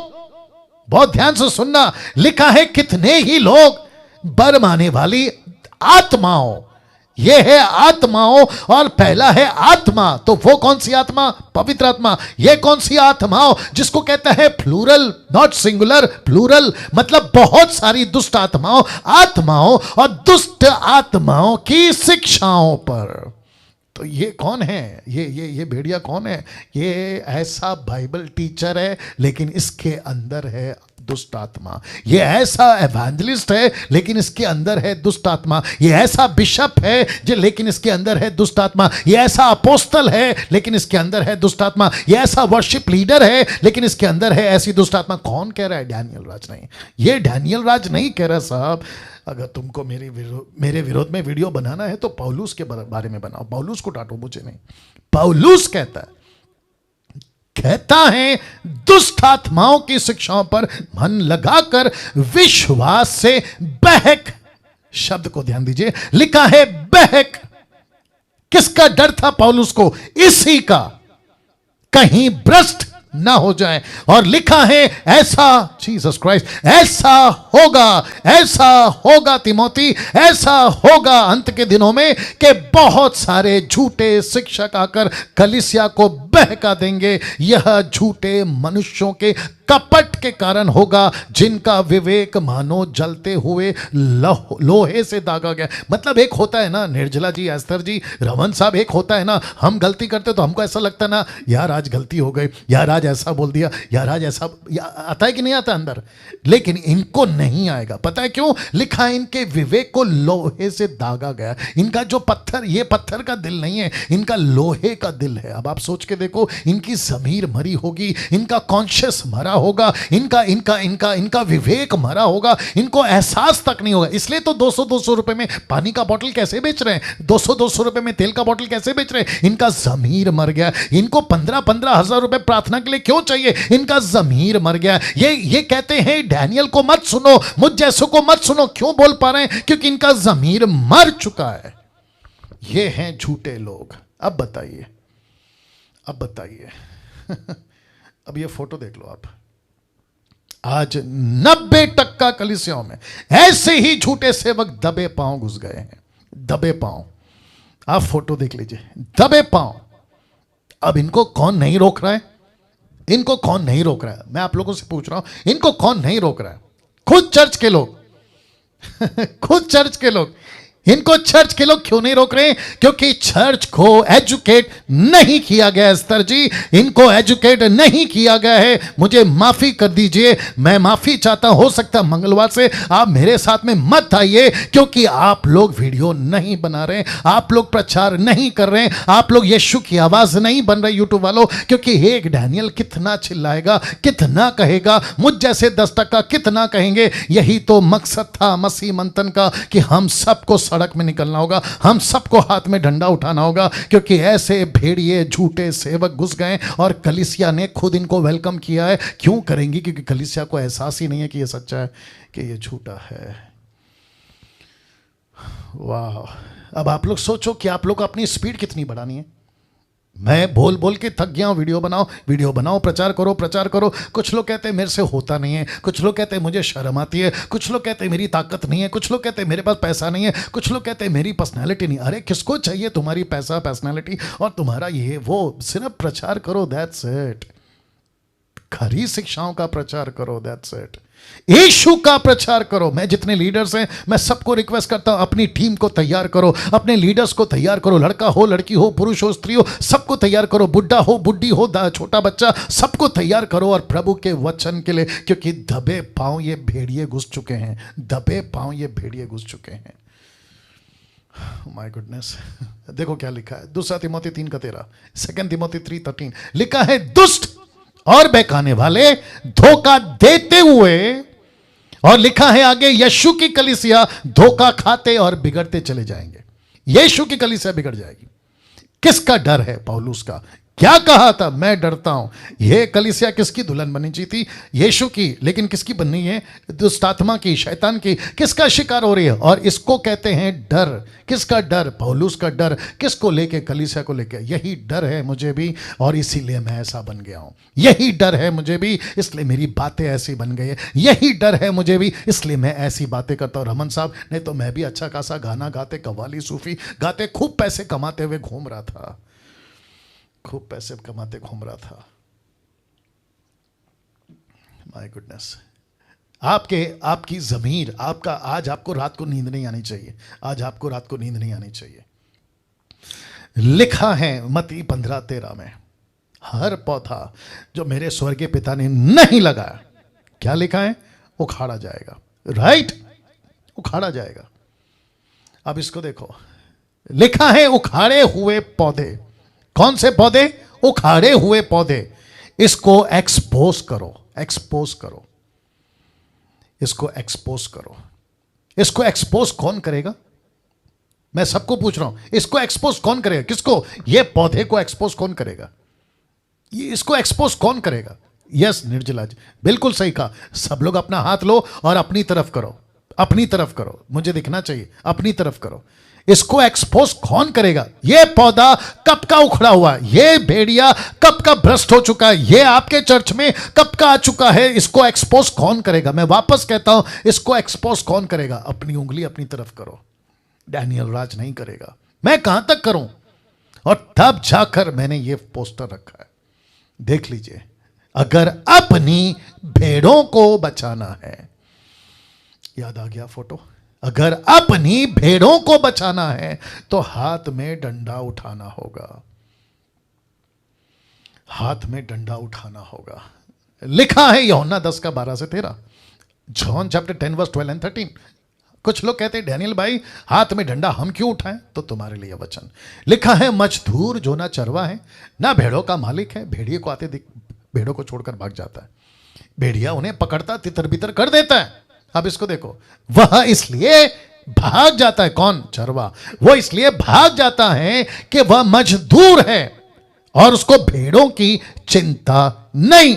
Speaker 1: बहुत ध्यान से सुनना, लिखा है कितने ही लोग बरमाने वाली आत्माओं। यह है आत्माओं, और पहला है आत्मा। तो वो कौन सी आत्मा? पवित्र आत्मा। यह कौन सी आत्माओं? जिसको कहता है प्लूरल, नॉट सिंगुलर, प्लूरल मतलब बहुत सारी दुष्ट आत्माओं और दुष्ट आत्माओं की शिक्षाओं पर। तो ये कौन है? ये भेड़िया कौन है? ये ऐसा बाइबल टीचर है लेकिन इसके अंदर है दुष्ट आत्मा। ये ऐसा एवेंजलिस्ट है लेकिन इसके अंदर है दुष्ट आत्मा। ये ऐसा बिशप है जो, लेकिन इसके अंदर है दुष्ट आत्मा। ये ऐसा अपोस्तल है लेकिन इसके अंदर है दुष्ट आत्मा। ये ऐसा वर्शिप लीडर है लेकिन इसके अंदर है ऐसी दुष्ट आत्मा। कौन कह रहा है? डैनियल राज नहीं। ये डैनियल राज नहीं कह रहा साहब। अगर तुमको मेरे विरोध में वीडियो बनाना है तो पौलुस के बारे में बनाओ। पौलुस को डांटो, मुझे नहीं। पौलुस कहता है दुष्ट आत्माओं की शिक्षाओं पर मन लगाकर विश्वास से बहक। शब्द को ध्यान दीजिए, लिखा है बहक। किसका डर था पौलुस को? इसी का, कहीं भ्रष्ट ना हो जाए। और लिखा है ऐसा, जीसस क्राइस्ट, ऐसा होगा तिमोथी, ऐसा होगा अंत के दिनों में कि बहुत सारे झूठे शिक्षक आकर कलीसिया को बहका देंगे। यह झूठे मनुष्यों के कपट के कारण होगा, जिनका विवेक मानो जलते हुए लोहे से दागा गया। मतलब एक होता है ना, निर्जला जी, एस्तर जी, रमन साहब, एक होता है ना, हम गलती करते तो हमको ऐसा लगता है ना, यार आज गलती हो गई, यार आज ऐसा बोल दिया, यार आज ऐसा, आता है कि नहीं आता अंदर? लेकिन इनको नहीं आएगा। पता है क्यों? लिखा है इनके विवेक को लोहे से दागा गया। इनका जो पत्थर, ये पत्थर का दिल नहीं है, इनका लोहे का दिल है। अब आप सोच के देखो, इनकी ज़मीर मरी होगी, इनका कॉन्शियस मरा होगा, इनका विवेक मरा होगा, इनको एहसास तक नहीं होगा। इसलिए तो 200-200 रुपए में पानी का बोतल कैसे बेच रहे हैं, 200-200 रुपए में तेल का बोतल कैसे बेच रहे हैं? इनका ज़मीर मर गया। इनको 15-15 हजार रुपए प्रार्थना के लिए क्यों चाहिए? इनका ज़मीर मर गया। ये कहते हैं डैनियल को मत सुनो, मुझ जैसों को मत सुनो। क्यों बोल पा रहे हैं? क्योंकि इनका ज़मीर मर चुका है। ये हैं झूठे लोग। अब बताइए अब ये फोटो देख लो आप। आज 90% कलीसियाओं में ऐसे ही झूठे सेवक दबे पांव घुस गए हैं। दबे पांव, आप फोटो देख लीजिए, दबे पांव। अब इनको कौन नहीं रोक रहा है? इनको कौन नहीं रोक रहा है? मैं आप लोगों से पूछ रहा हूं, इनको कौन नहीं रोक रहा है? खुद चर्च के लोग खुद चर्च के लोग। इनको चर्च के लोग क्यों नहीं रोक रहे हैं? क्योंकि चर्च को एजुकेट नहीं किया गया। स्तर जी, इनको एजुकेट नहीं किया गया है। मुझे माफी कर दीजिए, मैं माफी चाहता। हो सकता मंगलवार से आप मेरे साथ में मत आइए, क्योंकि आप लोग वीडियो नहीं बना रहे, आप लोग प्रचार नहीं कर रहे, आप लोग यीशु की आवाज नहीं बन रहे यूट्यूब वालों। क्योंकि एक डैनियल कितना चिल्लाएगा, कितना कहेगा, मुझ जैसे 10% कितना कहेंगे। यही तो मकसद था मसीह मंथन का, कि हम सबको सड़क में निकलना होगा, हम सबको हाथ में डंडा उठाना होगा। क्योंकि ऐसे भेड़िए झूठे सेवक घुस गए और कलीसिया ने खुद इनको वेलकम किया है। क्यों करेंगी? क्योंकि कलीसिया को एहसास ही नहीं है कि ये सच्चा है, कि ये झूठा है। वाह। अब आप लोग सोचो कि आप लोग को अपनी स्पीड कितनी बढ़ानी है। मैं बोल बोल के थक गया हूं, वीडियो बनाओ, प्रचार करो। कुछ लोग कहते हैं मेरे से होता नहीं है, कुछ लोग कहते हैं मुझे शर्म आती है, कुछ लोग कहते हैं मेरी ताकत नहीं है, कुछ लोग कहते हैं मेरे पास पैसा नहीं है, कुछ लोग कहते हैं मेरी पर्सनैलिटी नहीं। अरे किसको चाहिए तुम्हारी पैसा, पर्सनैलिटी और तुम्हारा ये वो? सिर्फ प्रचार करो, दैट्स इट। खरी शिक्षाओं का प्रचार करो, दैट्स इट। यीशु का प्रचार करो। मैं जितने लीडर्स हैं, मैं सबको रिक्वेस्ट करता हूं, अपनी टीम को तैयार करो, अपने लीडर्स को तैयार करो। लड़का हो, लड़की हो, पुरुष हो, स्त्री हो, सबको तैयार करो। बुढ़ा हो, बुढ़ी हो, छोटा बच्चा, सबको तैयार करो। और प्रभु के वचन के लिए, क्योंकि दबे पांव ये भेड़िए घुस चुके हैं, दबे पांव ये भेड़िए घुस चुके हैं। My goodness. देखो क्या लिखा है, 2 तिमोथी 3:13, 2 तिमोथी 3:13 लिखा है, दुष्ट और बहकाने वाले, धोखा देते हुए, और लिखा है आगे, यीशु की कलीसिया धोखा खाते और बिगड़ते चले जाएंगे। यीशु की कलीसिया बिगड़ जाएगी। किसका डर है? पौलुस का। क्या कहा था? मैं डरता हूं। यह कलीसिया किसकी दुल्हन बनी थी? यीशु की। लेकिन किसकी बननी है? दुष्ट आत्मा की, शैतान की। किसका शिकार हो रही है? और इसको कहते हैं डर। किसका डर? पौलुस का डर। किसको लेके? कलीसिया को लेके। यही डर है मुझे भी, और इसीलिए मैं ऐसा बन गया हूं। यही डर है मुझे भी, इसलिए मेरी बातें ऐसी बन गई है। यही डर है मुझे भी, इसलिए मैं ऐसी बातें करता हूं। रमन साहब, नहीं तो मैं भी अच्छा खासा गाना गाते, कव्वाली सूफी गाते, खूब पैसे कमाते हुए घूम रहा था, खूब पैसे कमाते घूम रहा था। My goodness. आपकी ज़मीर, आज आपको रात को नींद नहीं आनी चाहिए। आज आपको रात को नींद नहीं आनी चाहिए। लिखा है मत्ती 15:13 में, हर पौधा जो मेरे स्वर्गीय पिता ने नहीं लगाया, क्या लिखा है? उखाड़ा जाएगा। राइट, उखाड़ा जाएगा। अब इसको देखो, लिखा है उखाड़े हुए पौधे। कौन से पौधे? उखाड़े हुए पौधे। इसको एक्सपोज करो, एक्सपोज करो, इसको एक्सपोज करो। इसको एक्सपोज कौन करेगा? मैं सबको पूछ रहा हूं, इसको एक्सपोज कौन करेगा? किसको? ये पौधे को एक्सपोज कौन करेगा? ये इसको एक्सपोज कौन करेगा? यस निर्जला जी, बिल्कुल सही कहा। सब लोग अपना हाथ लो और अपनी तरफ करो, अपनी तरफ करो, मुझे दिखना चाहिए, अपनी तरफ करो। इसको एक्सपोज कौन करेगा? ये पौधा कब का उखड़ा हुआ है? ये भेड़िया कब का भ्रष्ट हो चुका है? ये आपके चर्च में कब का आ चुका है? इसको एक्सपोज कौन करेगा? मैं वापस कहता हूं, इसको एक्सपोज कौन करेगा? अपनी उंगली अपनी तरफ करो। डैनियल राज नहीं करेगा। मैं कहां तक करूं? और तब जाकर मैंने ये पोस्टर रखा है, देख लीजिए। अगर अपनी भेड़ों को बचाना है, याद आ गया फोटो, अगर अपनी भेड़ों को बचाना है तो हाथ में डंडा उठाना होगा, हाथ में डंडा उठाना होगा। लिखा है यूहन्ना 10:12-13, जॉन चैप्टर 10:12-13। कुछ लोग कहते हैं डैनियल भाई हाथ में डंडा हम क्यों उठाएं? तो तुम्हारे लिए वचन लिखा है, मजदूर जो ना चरवा है ना भेड़ों का मालिक है, भेड़िए को आते भेड़ों को छोड़कर भाग जाता है, भेड़िया उन्हें पकड़ता तितर बितर कर देता है। अब इसको देखो, वह इसलिए भाग जाता है। कौन? चरवा। वो इसलिए भाग जाता है कि वह मजदूर है और उसको भेड़ों की चिंता नहीं।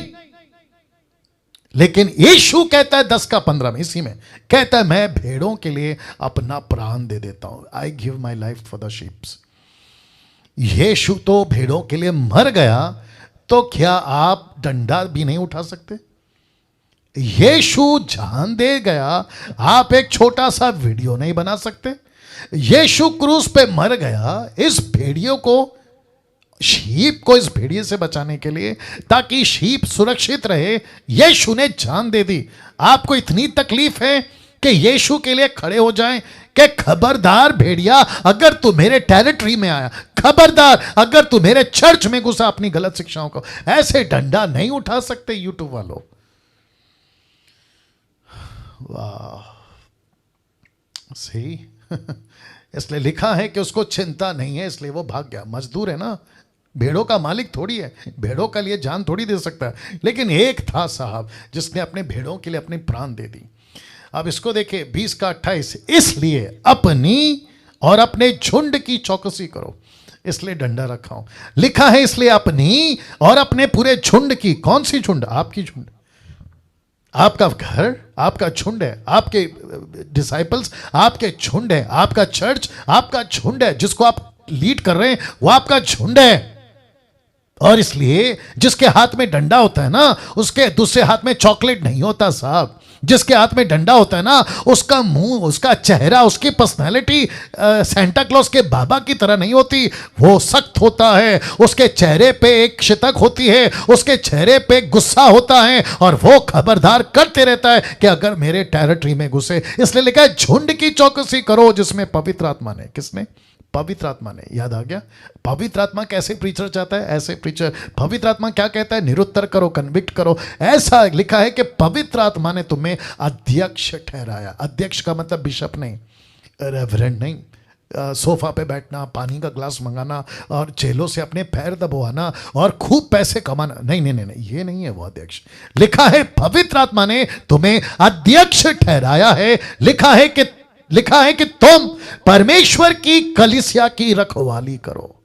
Speaker 1: लेकिन यीशु कहता है 10:15 में, इसी में कहता है, मैं भेड़ों के लिए अपना प्राण दे देता हूं। I give my life for the sheeps. यीशु तो भेड़ों के लिए मर गया, तो क्या आप डंडा भी नहीं उठा सकते? यीशु जान दे गया, आप एक छोटा सा वीडियो नहीं बना सकते? यीशु क्रूस पे मर गया इस भेड़ियों को, शीप को, इस भेड़िए से बचाने के लिए, ताकि शीप सुरक्षित रहे। यीशु ने जान दे दी। आपको इतनी तकलीफ है कि यीशु के लिए खड़े हो जाएं कि खबरदार भेड़िया, अगर तू मेरे टेरिटरी में आया, खबरदार अगर तू मेरे चर्च में घुसा अपनी गलत शिक्षाओं को, ऐसे डंडा नहीं उठा सकते यूट्यूब वालों। वाह, सही। इसलिए लिखा है कि उसको चिंता नहीं है, इसलिए वो भाग गया। मजदूर है ना, भेड़ों का मालिक थोड़ी है, भेड़ों का लिए जान थोड़ी दे सकता है। लेकिन एक था साहब जिसने अपने भेड़ों के लिए अपनी प्राण दे दी। अब इसको देखिए 20:28, इसलिए अपनी और अपने झुंड की चौकसी करो। इसलिए डंडा रखा हूं। लिखा है इसलिए अपनी और अपने पूरे झुंड की। कौन सी झुंड? आपकी झुंड। आपका घर आपका झुंड है, आपके डिसाइपल्स आपके झुंड है, आपका चर्च आपका झुंड है, जिसको आप लीड कर रहे हैं वो आपका झुंड है। और इसलिए जिसके हाथ में डंडा होता है ना, उसके दूसरे हाथ में चॉकलेट नहीं होता साहब। जिसके हाथ में डंडा होता है ना, उसका मुंह, उसका चेहरा, उसकी पर्सनालिटी सेंटा क्लॉज के बाबा की तरह नहीं होती। वो सख्त होता है, उसके चेहरे पे एक शितक होती है, उसके चेहरे पे गुस्सा होता है, और वो खबरदार करते रहता है कि अगर मेरे टेरिटरी में घुसे। इसलिए लिखा है झुंड की चौकसी करो जिसमें पवित्र आत्मा ने, किसने? पवित्र आत्मा ने। याद आ गया? पवित्र आत्मा कैसे प्रीचर चाहता है? ऐसे प्रीचर। पवित्र आत्मा क्या कहता है? निरुत्तर करो, कन्विक्ट करो। ऐसा लिखा है कि पवित्र आत्मा ने तुम्हें अध्यक्ष ठहराया। अध्यक्ष का मतलब बिशप नहीं, रेवरेंड नहीं, सोफा पे बैठना, पानी का ग्लास मंगाना और जेलों से अपने पैर दबवाना और खूब पैसे कमाना, नहीं नहीं नहीं नहीं, ये नहीं है वो अध्यक्ष। लिखा है पवित्र आत्मा ने तुम्हें अध्यक्ष ठहराया है। लिखा है कि तुम परमेश्वर की कलीसिया की रखवाली करो।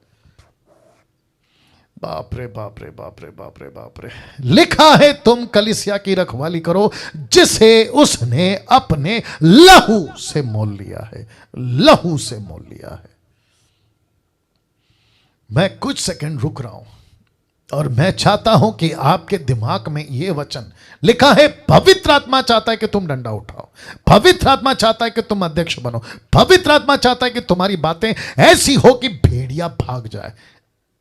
Speaker 1: बाप रे बाप रे बाप रे बाप रे बाप रे। लिखा है तुम कलीसिया की रखवाली करो जिसे उसने अपने लहू से मोल लिया है। लहू से मोल लिया है। मैं कुछ सेकंड रुक रहा हूं और मैं चाहता हूं कि आपके दिमाग में यह वचन लिखा है। पवित्र आत्मा चाहता है कि तुम डंडा उठाओ। पवित्र आत्मा चाहता है कि तुम अध्यक्ष बनो। पवित्र आत्मा चाहता है कि तुम्हारी बातें ऐसी हो कि भेड़िया भाग जाए।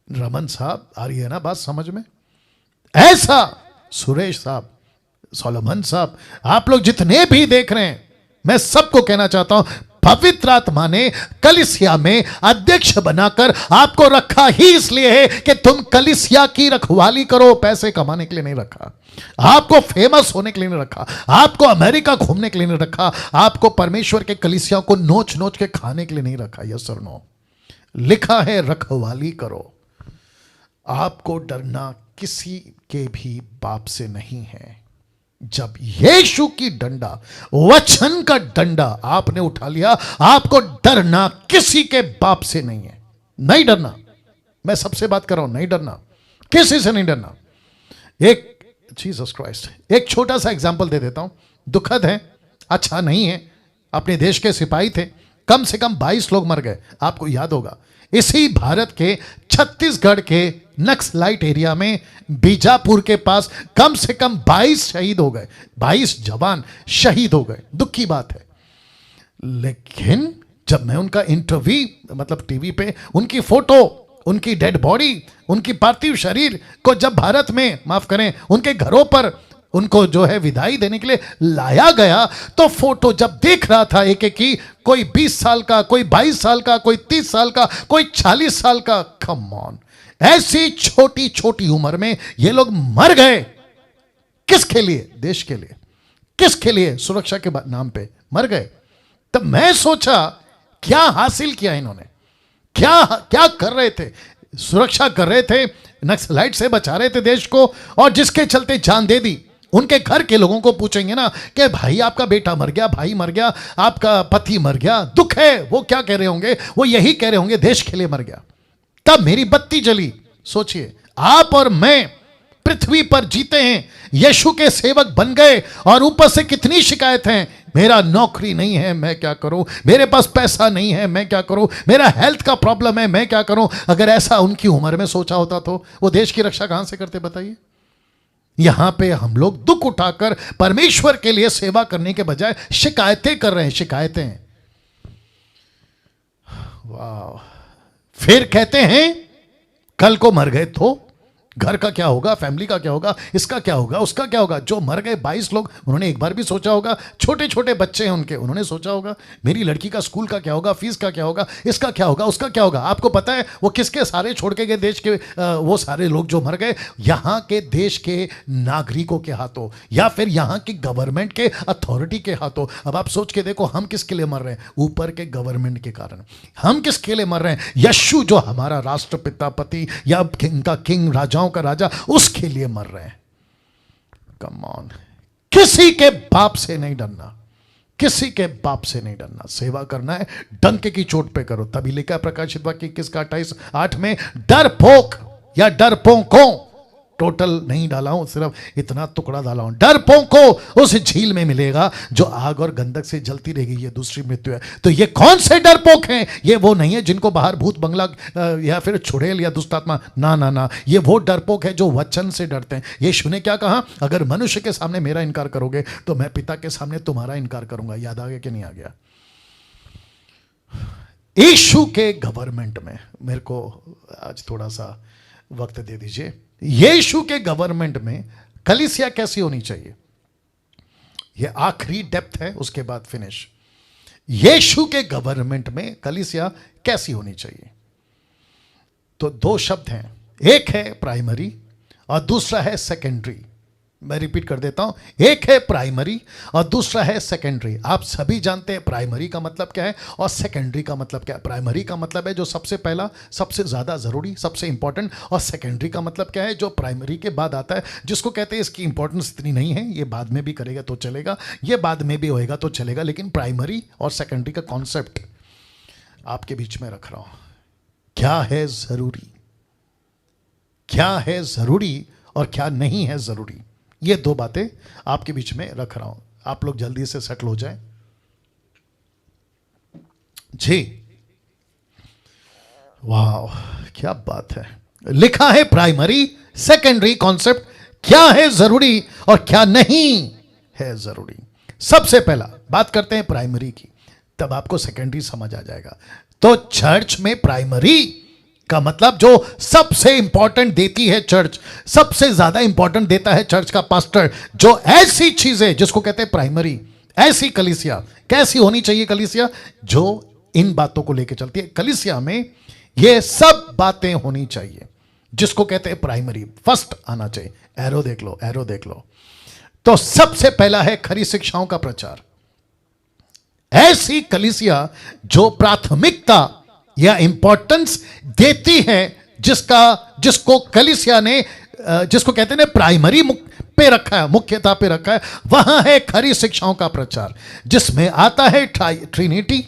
Speaker 1: रमन साहब, आ रही है ना बात समझ में? ऐसा सुरेश साहब, सोलोमन साहब, आप लोग जितने भी देख रहे हैं, मैं सबको कहना चाहता हूं, पवित्र आत्मा ने कलीसिया में अध्यक्ष बनाकर आपको रखा ही इसलिए है कि तुम कलीसिया की रखवाली करो। पैसे कमाने के लिए नहीं रखा, आपको फेमस होने के लिए नहीं रखा, आपको अमेरिका घूमने के लिए नहीं रखा, आपको परमेश्वर के कलीसिया को नोच नोच के खाने के लिए नहीं रखा। यस और नो? लिखा है रखवाली करो। आपको डरना किसी के भी बाप से नहीं है। जब यीशु की डंडा, वचन का डंडा आपने उठा लिया, आपको डरना किसी के बाप से नहीं है। नहीं डरना। मैं सबसे बात कर रहा हूं, नहीं डरना, किसी से नहीं डरना। एक जीसस क्राइस्ट, एक छोटा सा एग्जांपल दे देता हूं, दुखद है, अच्छा नहीं है। अपने देश के सिपाही थे, कम से कम 22 लोग मर गए। आपको याद होगा, इसी भारत के छत्तीसगढ़ के नक्सलाइट एरिया में बीजापुर के पास कम से कम 22 शहीद हो गए, 22 जवान शहीद हो गए। दुख की बात है। लेकिन जब मैं उनका इंटरव्यू, मतलब टीवी पे उनकी फोटो, उनकी डेड बॉडी, उनकी पार्थिव शरीर को जब भारत में, माफ करें, उनके घरों पर उनको जो है विदाई देने के लिए लाया गया, तो फोटो जब देख रहा था एक एक की, कोई 20 साल का, कोई 22 साल का, कोई 30 साल का, कोई 40 साल का। कम ऑन, ऐसी छोटी छोटी उम्र में ये लोग मर गए। किसके लिए? देश के लिए। किसके लिए? सुरक्षा के नाम पे मर गए। तब मैं सोचा, क्या हासिल किया इन्होंने? क्या क्या कर रहे थे? सुरक्षा कर रहे थे, नक्सलाइट से बचा रहे थे देश को, और जिसके चलते जान दे दी। उनके घर के लोगों को पूछेंगे ना कि भाई आपका बेटा मर गया, भाई मर गया, आपका पति मर गया, दुख है। वो क्या कह रहे होंगे? वो यही कह रहे होंगे, देश के लिए मर गया। तब मेरी बत्ती जली। सोचिए, आप और मैं पृथ्वी पर जीते हैं, यीशु के सेवक बन गए, और ऊपर से कितनी शिकायत है। मेरा नौकरी नहीं है, मैं क्या करूं? मेरे पास पैसा नहीं है, मैं क्या करूं? मेरा हेल्थ का प्रॉब्लम है, मैं क्या करूं? अगर ऐसा उनकी उम्र में सोचा होता तो वो देश की रक्षा कहां से करते, बताइए? यहां पे हम लोग दुख उठाकर परमेश्वर के लिए सेवा करने के बजाय शिकायतें कर रहे हैं, शिकायतें। वाह। फिर कहते हैं कल को मर गए तो घर का क्या होगा, फैमिली का क्या होगा, इसका क्या होगा, उसका क्या होगा। जो मर गए 22 लोग, उन्होंने एक बार भी सोचा होगा? छोटे छोटे बच्चे हैं उनके, उन्होंने सोचा होगा मेरी लड़की का स्कूल का क्या होगा, फीस का क्या होगा, इसका क्या होगा, उसका क्या होगा। आपको पता है वो किसके सारे छोड़ के गए देश के? वो सारे लोग जो मर गए, यहाँ के देश के नागरिकों के हाथों, या फिर यहाँ की गवर्नमेंट के अथॉरिटी के हाथों। अब आप सोच के देखो, हम किसके लिए मर रहे हैं? ऊपर के गवर्नमेंट के कारण। हम किसके लिए मर रहे हैं? यीशु जो हमारा राष्ट्रपिता, पति, या किंग का किंग, राजाओं का राजा, उसके लिए मर रहे हैं। Come on. किसी के बाप से नहीं डरना, किसी के बाप से नहीं डरना। सेवा करना है, डंके की चोट पे करो। तभी लिखा प्रकाशित वाक्य 21:28 में, डरपोक या डरपोकों टोटल नहीं डाला हूं, सिर्फ इतना टुकड़ा डाला हूं। डरपोकों को उस झील में मिलेगा जो आग और गंधक से जलती रहेगी, ये दूसरी मृत्यु है। तो ये कौन से डरपोक हैं? ये वो नहीं है जिनको बाहर भूत बंगला या फिर छुड़ैल या दुष्टात्मा, ना ना ना, ये वो डरपोक है जो वचन से डरते हैं। यीशु ने क्या कहा? अगर मनुष्य के सामने मेरा इनकार करोगे तो मैं पिता के सामने तुम्हारा इनकार करूंगा। याद आ गया कि नहीं आ गया? यीशु के गवर्नमेंट में, मेरे को आज थोड़ा सा वक्त दे दीजिए। यीशु के गवर्नमेंट में कलीसिया कैसी होनी चाहिए? यह आखिरी डेप्थ है, उसके बाद फिनिश। यीशु के गवर्नमेंट में कलीसिया कैसी होनी चाहिए? तो दो शब्द हैं, एक है प्राइमरी और दूसरा है सेकेंडरी। मैं रिपीट कर देता हूं, एक है प्राइमरी और दूसरा है सेकेंडरी। आप सभी जानते हैं प्राइमरी का मतलब क्या है और सेकेंडरी का मतलब क्या है। प्राइमरी का मतलब है जो सबसे पहला, सबसे ज्यादा जरूरी, सबसे इंपॉर्टेंट, और सेकेंडरी का मतलब क्या है? जो प्राइमरी के बाद आता है, जिसको कहते हैं इसकी इंपॉर्टेंस इतनी नहीं है, ये बाद में भी करेगा तो चलेगा, ये बाद में भी होएगा तो चलेगा, लेकिन प्राइमरी और सेकेंडरी का कॉन्सेप्ट आपके बीच में रख रहा हूं। क्या है जरूरी, क्या है जरूरी और क्या नहीं है जरूरी, ये दो बातें आपके बीच में रख रहा हूं। आप लोग जल्दी से सेटल हो जाएं जी। वाह, क्या बात है। लिखा है प्राइमरी सेकेंडरी कॉन्सेप्ट, क्या है जरूरी और क्या नहीं है जरूरी। सबसे पहला बात करते हैं प्राइमरी की, तब आपको सेकेंडरी समझ आ जाएगा। तो चर्च में प्राइमरी का मतलब जो सबसे इंपॉर्टेंट देती है चर्च, सबसे ज्यादा इंपॉर्टेंट देता है चर्च का पास्टर, जो ऐसी चीजें जिसको कहते हैं प्राइमरी, ऐसी कलीसिया कैसी होनी चाहिए? कलीसिया जो इन बातों को लेकर चलती है। कलीसिया में ये सब बातें होनी चाहिए जिसको कहते हैं प्राइमरी, फर्स्ट आना चाहिए। एरो देख लो, एरो देख लो। तो सबसे पहला है खरी शिक्षाओं का प्रचार। ऐसी कलीसिया जो प्राथमिकता या इंपॉर्टेंस देती है, जिसको कलीसिया ने, जिसको कहते हैं प्राइमरी पे रखा है, मुख्यता पे रखा है, वहां है खरी शिक्षाओं का प्रचार, जिसमें आता है Trinity,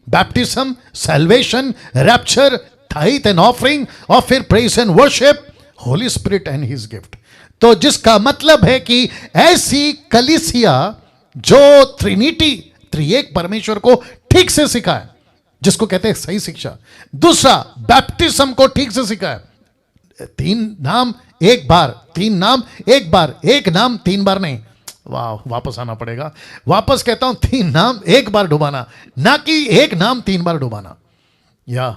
Speaker 1: baptism, salvation, rapture, tithe and offering, और फिर praise and worship, Holi spirit and his gift. तो जिसका मतलब है कि ऐसी कलीसिया जो ट्रिनिटी, त्रिएक परमेश्वर को ठीक से सिखाए, जिसको कहते हैं सही शिक्षा। दूसरा, बैप्टिज्म को ठीक से सिखाए। 3 नाम 1 बार, 3 नाम 1 बार, 1 नाम 3 बार नहीं। वाह, वापस आना पड़ेगा। वापस कहता हूं, 3 नाम 1 बार डुबाना, ना कि 1 नाम 3 बार डुबाना। या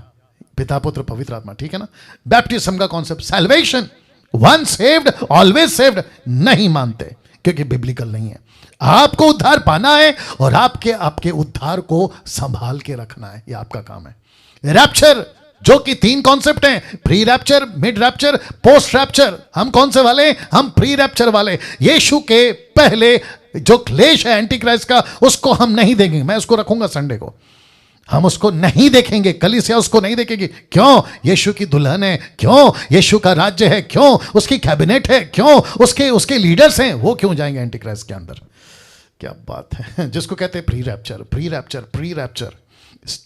Speaker 1: पिता पुत्र पवित्र आत्मा, ठीक है ना। बैप्टिज्म का concept, salvation, one saved always saved नहीं मानते, क्योंकि बिब्लिकल नहीं है। आपको उद्धार पाना है और आपके उद्धार को संभाल के रखना है, ये आपका काम है। रैप्चर, जो कि 3 कॉन्सेप्ट हैं, pre rapture, mid rapture, post rapture. हम कौन से वाले? हम प्री रैप्चर वाले। यीशु के पहले जो क्लेश है एंटी क्राइस्ट का, उसको हम नहीं देंगे। मैं उसको रखूंगा संडे को, हम उसको नहीं देखेंगे, कलीसिया उसको नहीं देखेगी। क्यों? यीशु की दुल्हन है, क्यों यीशु का राज्य है, क्यों उसकी कैबिनेट है, क्यों उसके लीडर्स हैं, वो क्यों जाएंगे एंटी क्राइस्ट के अंदर? क्या बात है। जिसको कहते हैं pre rapture, pre rapture, pre rapture,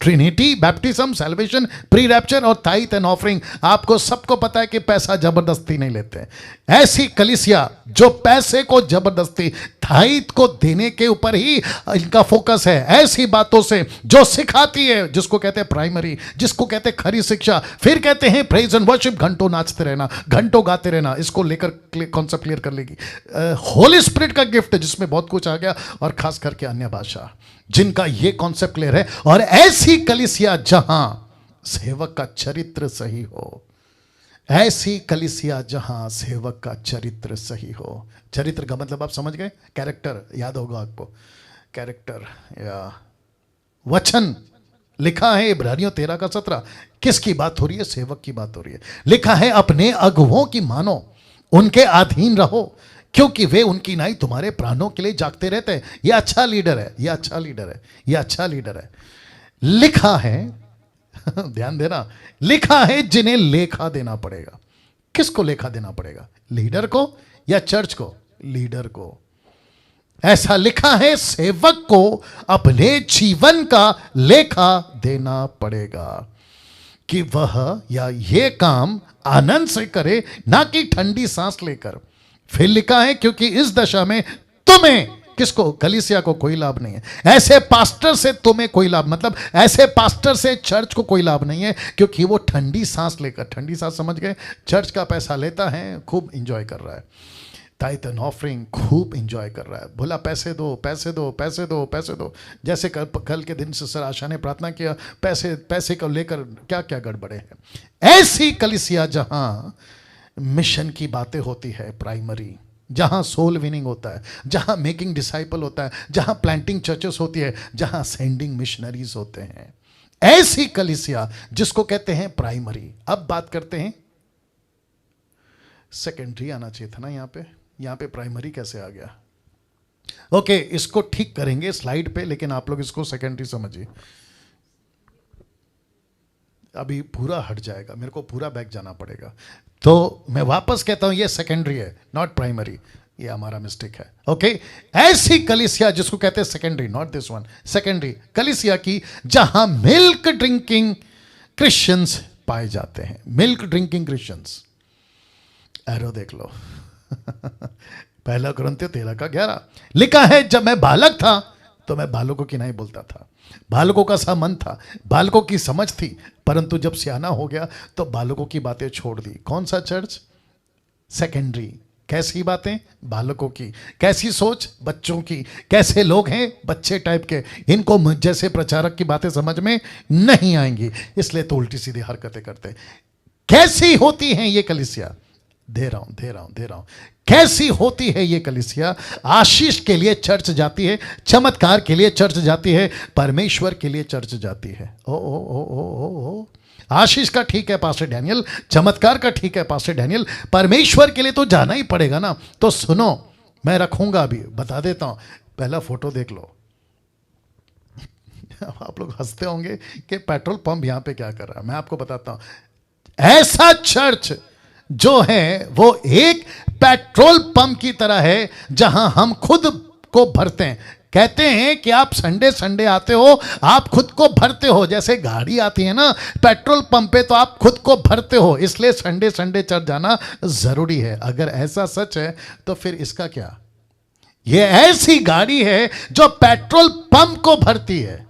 Speaker 1: Trinity, baptism, salvation, pre rapture और टाइथ एंड ऑफरिंग। आपको सबको पता है कि पैसा जबरदस्ती नहीं लेते। ऐसी कलीसिया जो पैसे को जबरदस्ती, टाइथ को देने के ऊपर ही इनका फोकस है, ऐसी बातों से जो सिखाती है, जिसको कहते हैं प्राइमरी, जिसको कहते हैं खरी शिक्षा। फिर कहते हैं प्रेज एंड वर्शिप, घंटों नाचते रहना, घंटों गाते रहना। इसको लेकर कॉन्सेप्ट क्लियर कर लेगी। होली स्पिरिट का गिफ्ट, जिसमें बहुत कुछ आ गया, और खास करके अन्य भाषा, जिनका ये कॉन्सेप्ट क्लियर है। और ऐसी कलीसिया जहां सेवक का चरित्र सही हो, ऐसी कलीसिया जहां सेवक का चरित्र सही हो। चरित्र का मतलब आप समझ गए? कैरेक्टर, याद होगा आपको, कैरेक्टर या वचन। लिखा है इब्रानियों 13:17, किसकी बात हो रही है? सेवक की बात हो रही है। लिखा है अपने अगुवों की मानो, उनके अधीन रहो, क्योंकि वे उनकी नाई तुम्हारे प्राणों के लिए जागते रहते हैं। यह अच्छा लीडर है, यह अच्छा लीडर है, यह अच्छा लीडर है। लिखा है ध्यान देना, लिखा है जिन्हें लेखा देना पड़ेगा। किसको लेखा देना पड़ेगा? लीडर को या चर्च को? लीडर को। ऐसा लिखा है सेवक को अपने जीवन का लेखा देना पड़ेगा। कि वह या ये काम आनंद से करे, ना कि ठंडी सांस लेकर। फिर लिखा है क्योंकि इस दशा में तुम्हें, किसको? कलीसिया को कोई लाभ नहीं है। ऐसे पास्टर से तुम्हें कोई लाभ, मतलब ऐसे पास्टर से चर्च को कोई लाभ नहीं है, क्योंकि वो ठंडी सांस लेकर, ठंडी सांस समझ गए, चर्च का पैसा लेता है, खूब इंजॉय कर रहा है, टाइथ एंड ऑफरिंग खूब इंजॉय कर रहा है, बोला पैसे दो पैसे दो पैसे दो पैसे दो। जैसे कल के दिन से सर आशा ने प्रार्थना किया, पैसे पैसे को लेकर क्या क्या गड़बड़े हैं। ऐसी कलीसिया जहां मिशन की बातें होती है, प्राइमरी, जहां सोल विनिंग होता है, जहां मेकिंग डिसाइपल होता है, जहां प्लांटिंग चर्चेस होती है, जहां सेंडिंग मिशनरीज होते हैं, ऐसी कलीसिया जिसको कहते हैं प्राइमरी। अब बात करते हैं, सेकेंडरी आना चाहिए था ना यहां पे प्राइमरी कैसे आ गया? ओके, इसको ठीक करेंगे स्लाइड पे, लेकिन आप लोग इसको सेकेंडरी समझिए। अभी पूरा हट जाएगा, मेरे को पूरा बैक जाना पड़ेगा, तो मैं वापस कहता हूं ये सेकेंडरी है, नॉट प्राइमरी। ये हमारा मिस्टेक है। ओके, ऐसी कलीसिया जिसको कहते हैं secondary, not this one, secondary कलीसिया की जहां मिल्क ड्रिंकिंग क्रिश्चियंस पाए जाते हैं। मिल्क ड्रिंकिंग क्रिश्चियंस, एरो देख लो। पहला कुरिन्थियों 13:11 लिखा है, जब मैं बालक था तो मैं बालकों की नहीं बोलता था, बालकों का सा मन था, बालकों की समझ थी, परंतु जब सियाना हो गया तो बालकों की बातें छोड़ दी। कौन सा चर्च? सेकेंडरी। कैसी बातें? बालकों की। कैसी सोच? बच्चों की। कैसे लोग हैं? बच्चे टाइप के। इनको मुझ जैसे प्रचारक की बातें समझ में नहीं आएंगी, इसलिए तो उल्टी सीधी हरकतें करते। कैसी होती हैं ये कलीसिया? दे रहा हूं। कैसी होती है ये कलीसिया? आशीष के लिए चर्च जाती है, चमत्कार के लिए चर्च जाती है, परमेश्वर के लिए चर्च जाती है। ओ ओ ओ ओ ओ ओ आशीष का ठीक है पास्टर डैनियल, चमत्कार का ठीक है पास्टर डैनियल, परमेश्वर के लिए तो जाना ही पड़ेगा ना। तो सुनो, मैं रखूंगा, अभी बता देता हूं, पहला फोटो देख लो। आप लोग हंसते होंगे कि पेट्रोल पंप यहां पे क्या कर रहा है, मैं आपको बताता हूं। ऐसा चर्च जो है वो एक पेट्रोल पंप की तरह है, जहां हम खुद को भरते हैं। कहते हैं कि आप संडे संडे आते हो, आप खुद को भरते हो, जैसे गाड़ी आती है ना पेट्रोल पंप पे, तो आप खुद को भरते हो, इसलिए संडे संडे चर्च जाना जरूरी है। अगर ऐसा सच है तो फिर इसका क्या? ये ऐसी गाड़ी है जो पेट्रोल पंप को भरती है।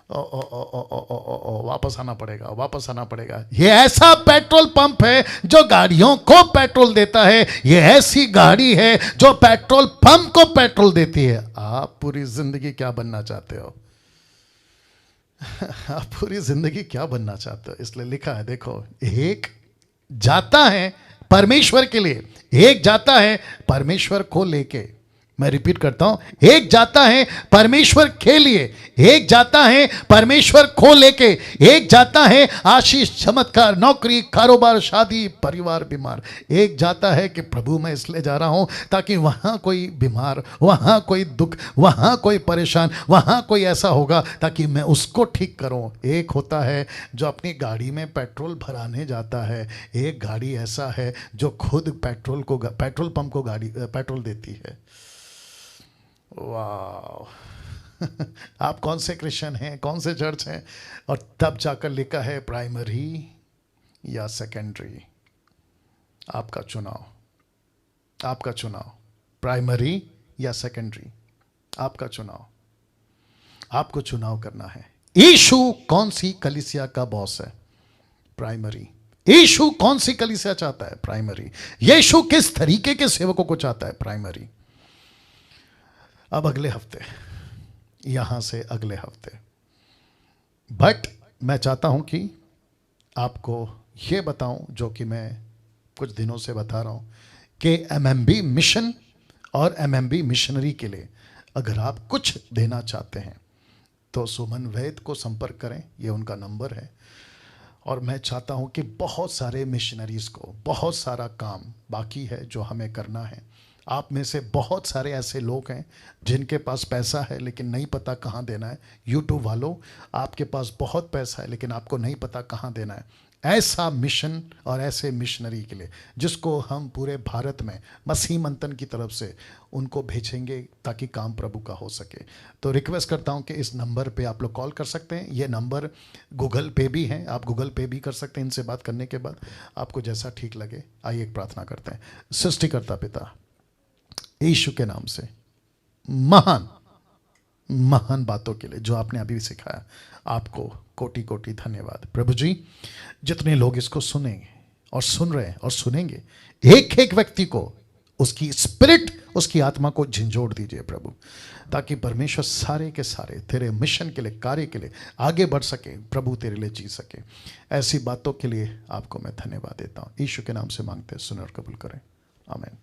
Speaker 1: वापस आना पड़ेगा। ये ऐसा पेट्रोल पंप है जो गाड़ियों को पेट्रोल देता है। ये ऐसी गाड़ी है जो पेट्रोल पंप को पेट्रोल देती है। आप पूरी जिंदगी क्या बनना चाहते हो? आप पूरी जिंदगी क्या बनना चाहते हो? इसलिए लिखा है, देखो, एक जाता है परमेश्वर के लिए, एक जाता है परमेश्वर को लेके। मैं रिपीट करता हूं, एक जाता है परमेश्वर के लिए, एक जाता है परमेश्वर को लेके, एक जाता है आशीष, चमत्कार, नौकरी, कारोबार, शादी, परिवार, बीमार। एक जाता है कि प्रभु मैं इसलिए जा रहा हूं ताकि वहां कोई बीमार, वहां कोई दुख, वहां कोई परेशान, वहां कोई ऐसा होगा ताकि मैं उसको ठीक करूं। एक होता है जो अपनी गाड़ी में पेट्रोल भराने जाता है, एक गाड़ी ऐसा है जो खुद पेट्रोल पंप को गाड़ी पेट्रोल देती है। वाह! आप कौन से क्रिश्चियन हैं, कौन से चर्च हैं? और तब जाकर लिखा है प्राइमरी या सेकेंडरी। आपका चुनाव, आपका चुनाव, प्राइमरी या सेकेंडरी, आपका चुनाव, आपको चुनाव करना है। यीशु कौन सी कलीसिया का बॉस है? प्राइमरी। यीशु कौन सी कलीसिया चाहता है? प्राइमरी। यीशु किस तरीके के सेवकों को चाहता है? प्राइमरी। अब अगले हफ्ते, यहां से अगले हफ्ते, बट मैं चाहता हूं कि आपको यह बताऊं जो कि मैं कुछ दिनों से बता रहा हूं कि एमएमबी मिशन और एमएमबी मिशनरी के लिए अगर आप कुछ देना चाहते हैं तो सुमन वैद को संपर्क करें, ये उनका नंबर है। और मैं चाहता हूं कि बहुत सारे मिशनरीज को, बहुत सारा काम बाकी है जो हमें करना है, आप में से बहुत सारे ऐसे लोग हैं जिनके पास पैसा है लेकिन नहीं पता कहाँ देना है। यूट्यूब वालों, आपके पास बहुत पैसा है लेकिन आपको नहीं पता कहाँ देना है। ऐसा मिशन और ऐसे मिशनरी के लिए जिसको हम पूरे भारत में मसीह मंथन की तरफ से उनको भेजेंगे ताकि काम प्रभु का हो सके। तो रिक्वेस्ट करता हूं कि इस नंबर पे आप लोग कॉल कर सकते हैं। ये नंबर गूगल पे भी है, आप गूगल पे भी कर सकते हैं इनसे बात करने के बाद, आपको जैसा ठीक लगे। आइए एक प्रार्थना करते हैं। सृष्टिकर्ता पिता, यीशु के नाम से महान महान बातों के लिए जो आपने अभी सिखाया, आपको कोटि कोटि धन्यवाद। प्रभु जी, जितने लोग इसको सुनेंगे और सुन रहे हैं और सुनेंगे, एक एक व्यक्ति को उसकी स्पिरिट, उसकी आत्मा को झंझोड़ दीजिए प्रभु, ताकि परमेश्वर सारे के सारे तेरे मिशन के लिए, कार्य के लिए आगे बढ़ सके प्रभु, तेरे लिए जी सके। ऐसी बातों के लिए आपको मैं धन्यवाद देता हूँ। यीशु के नाम से मांगते हैं, सुने और कबूल करें। आमीन।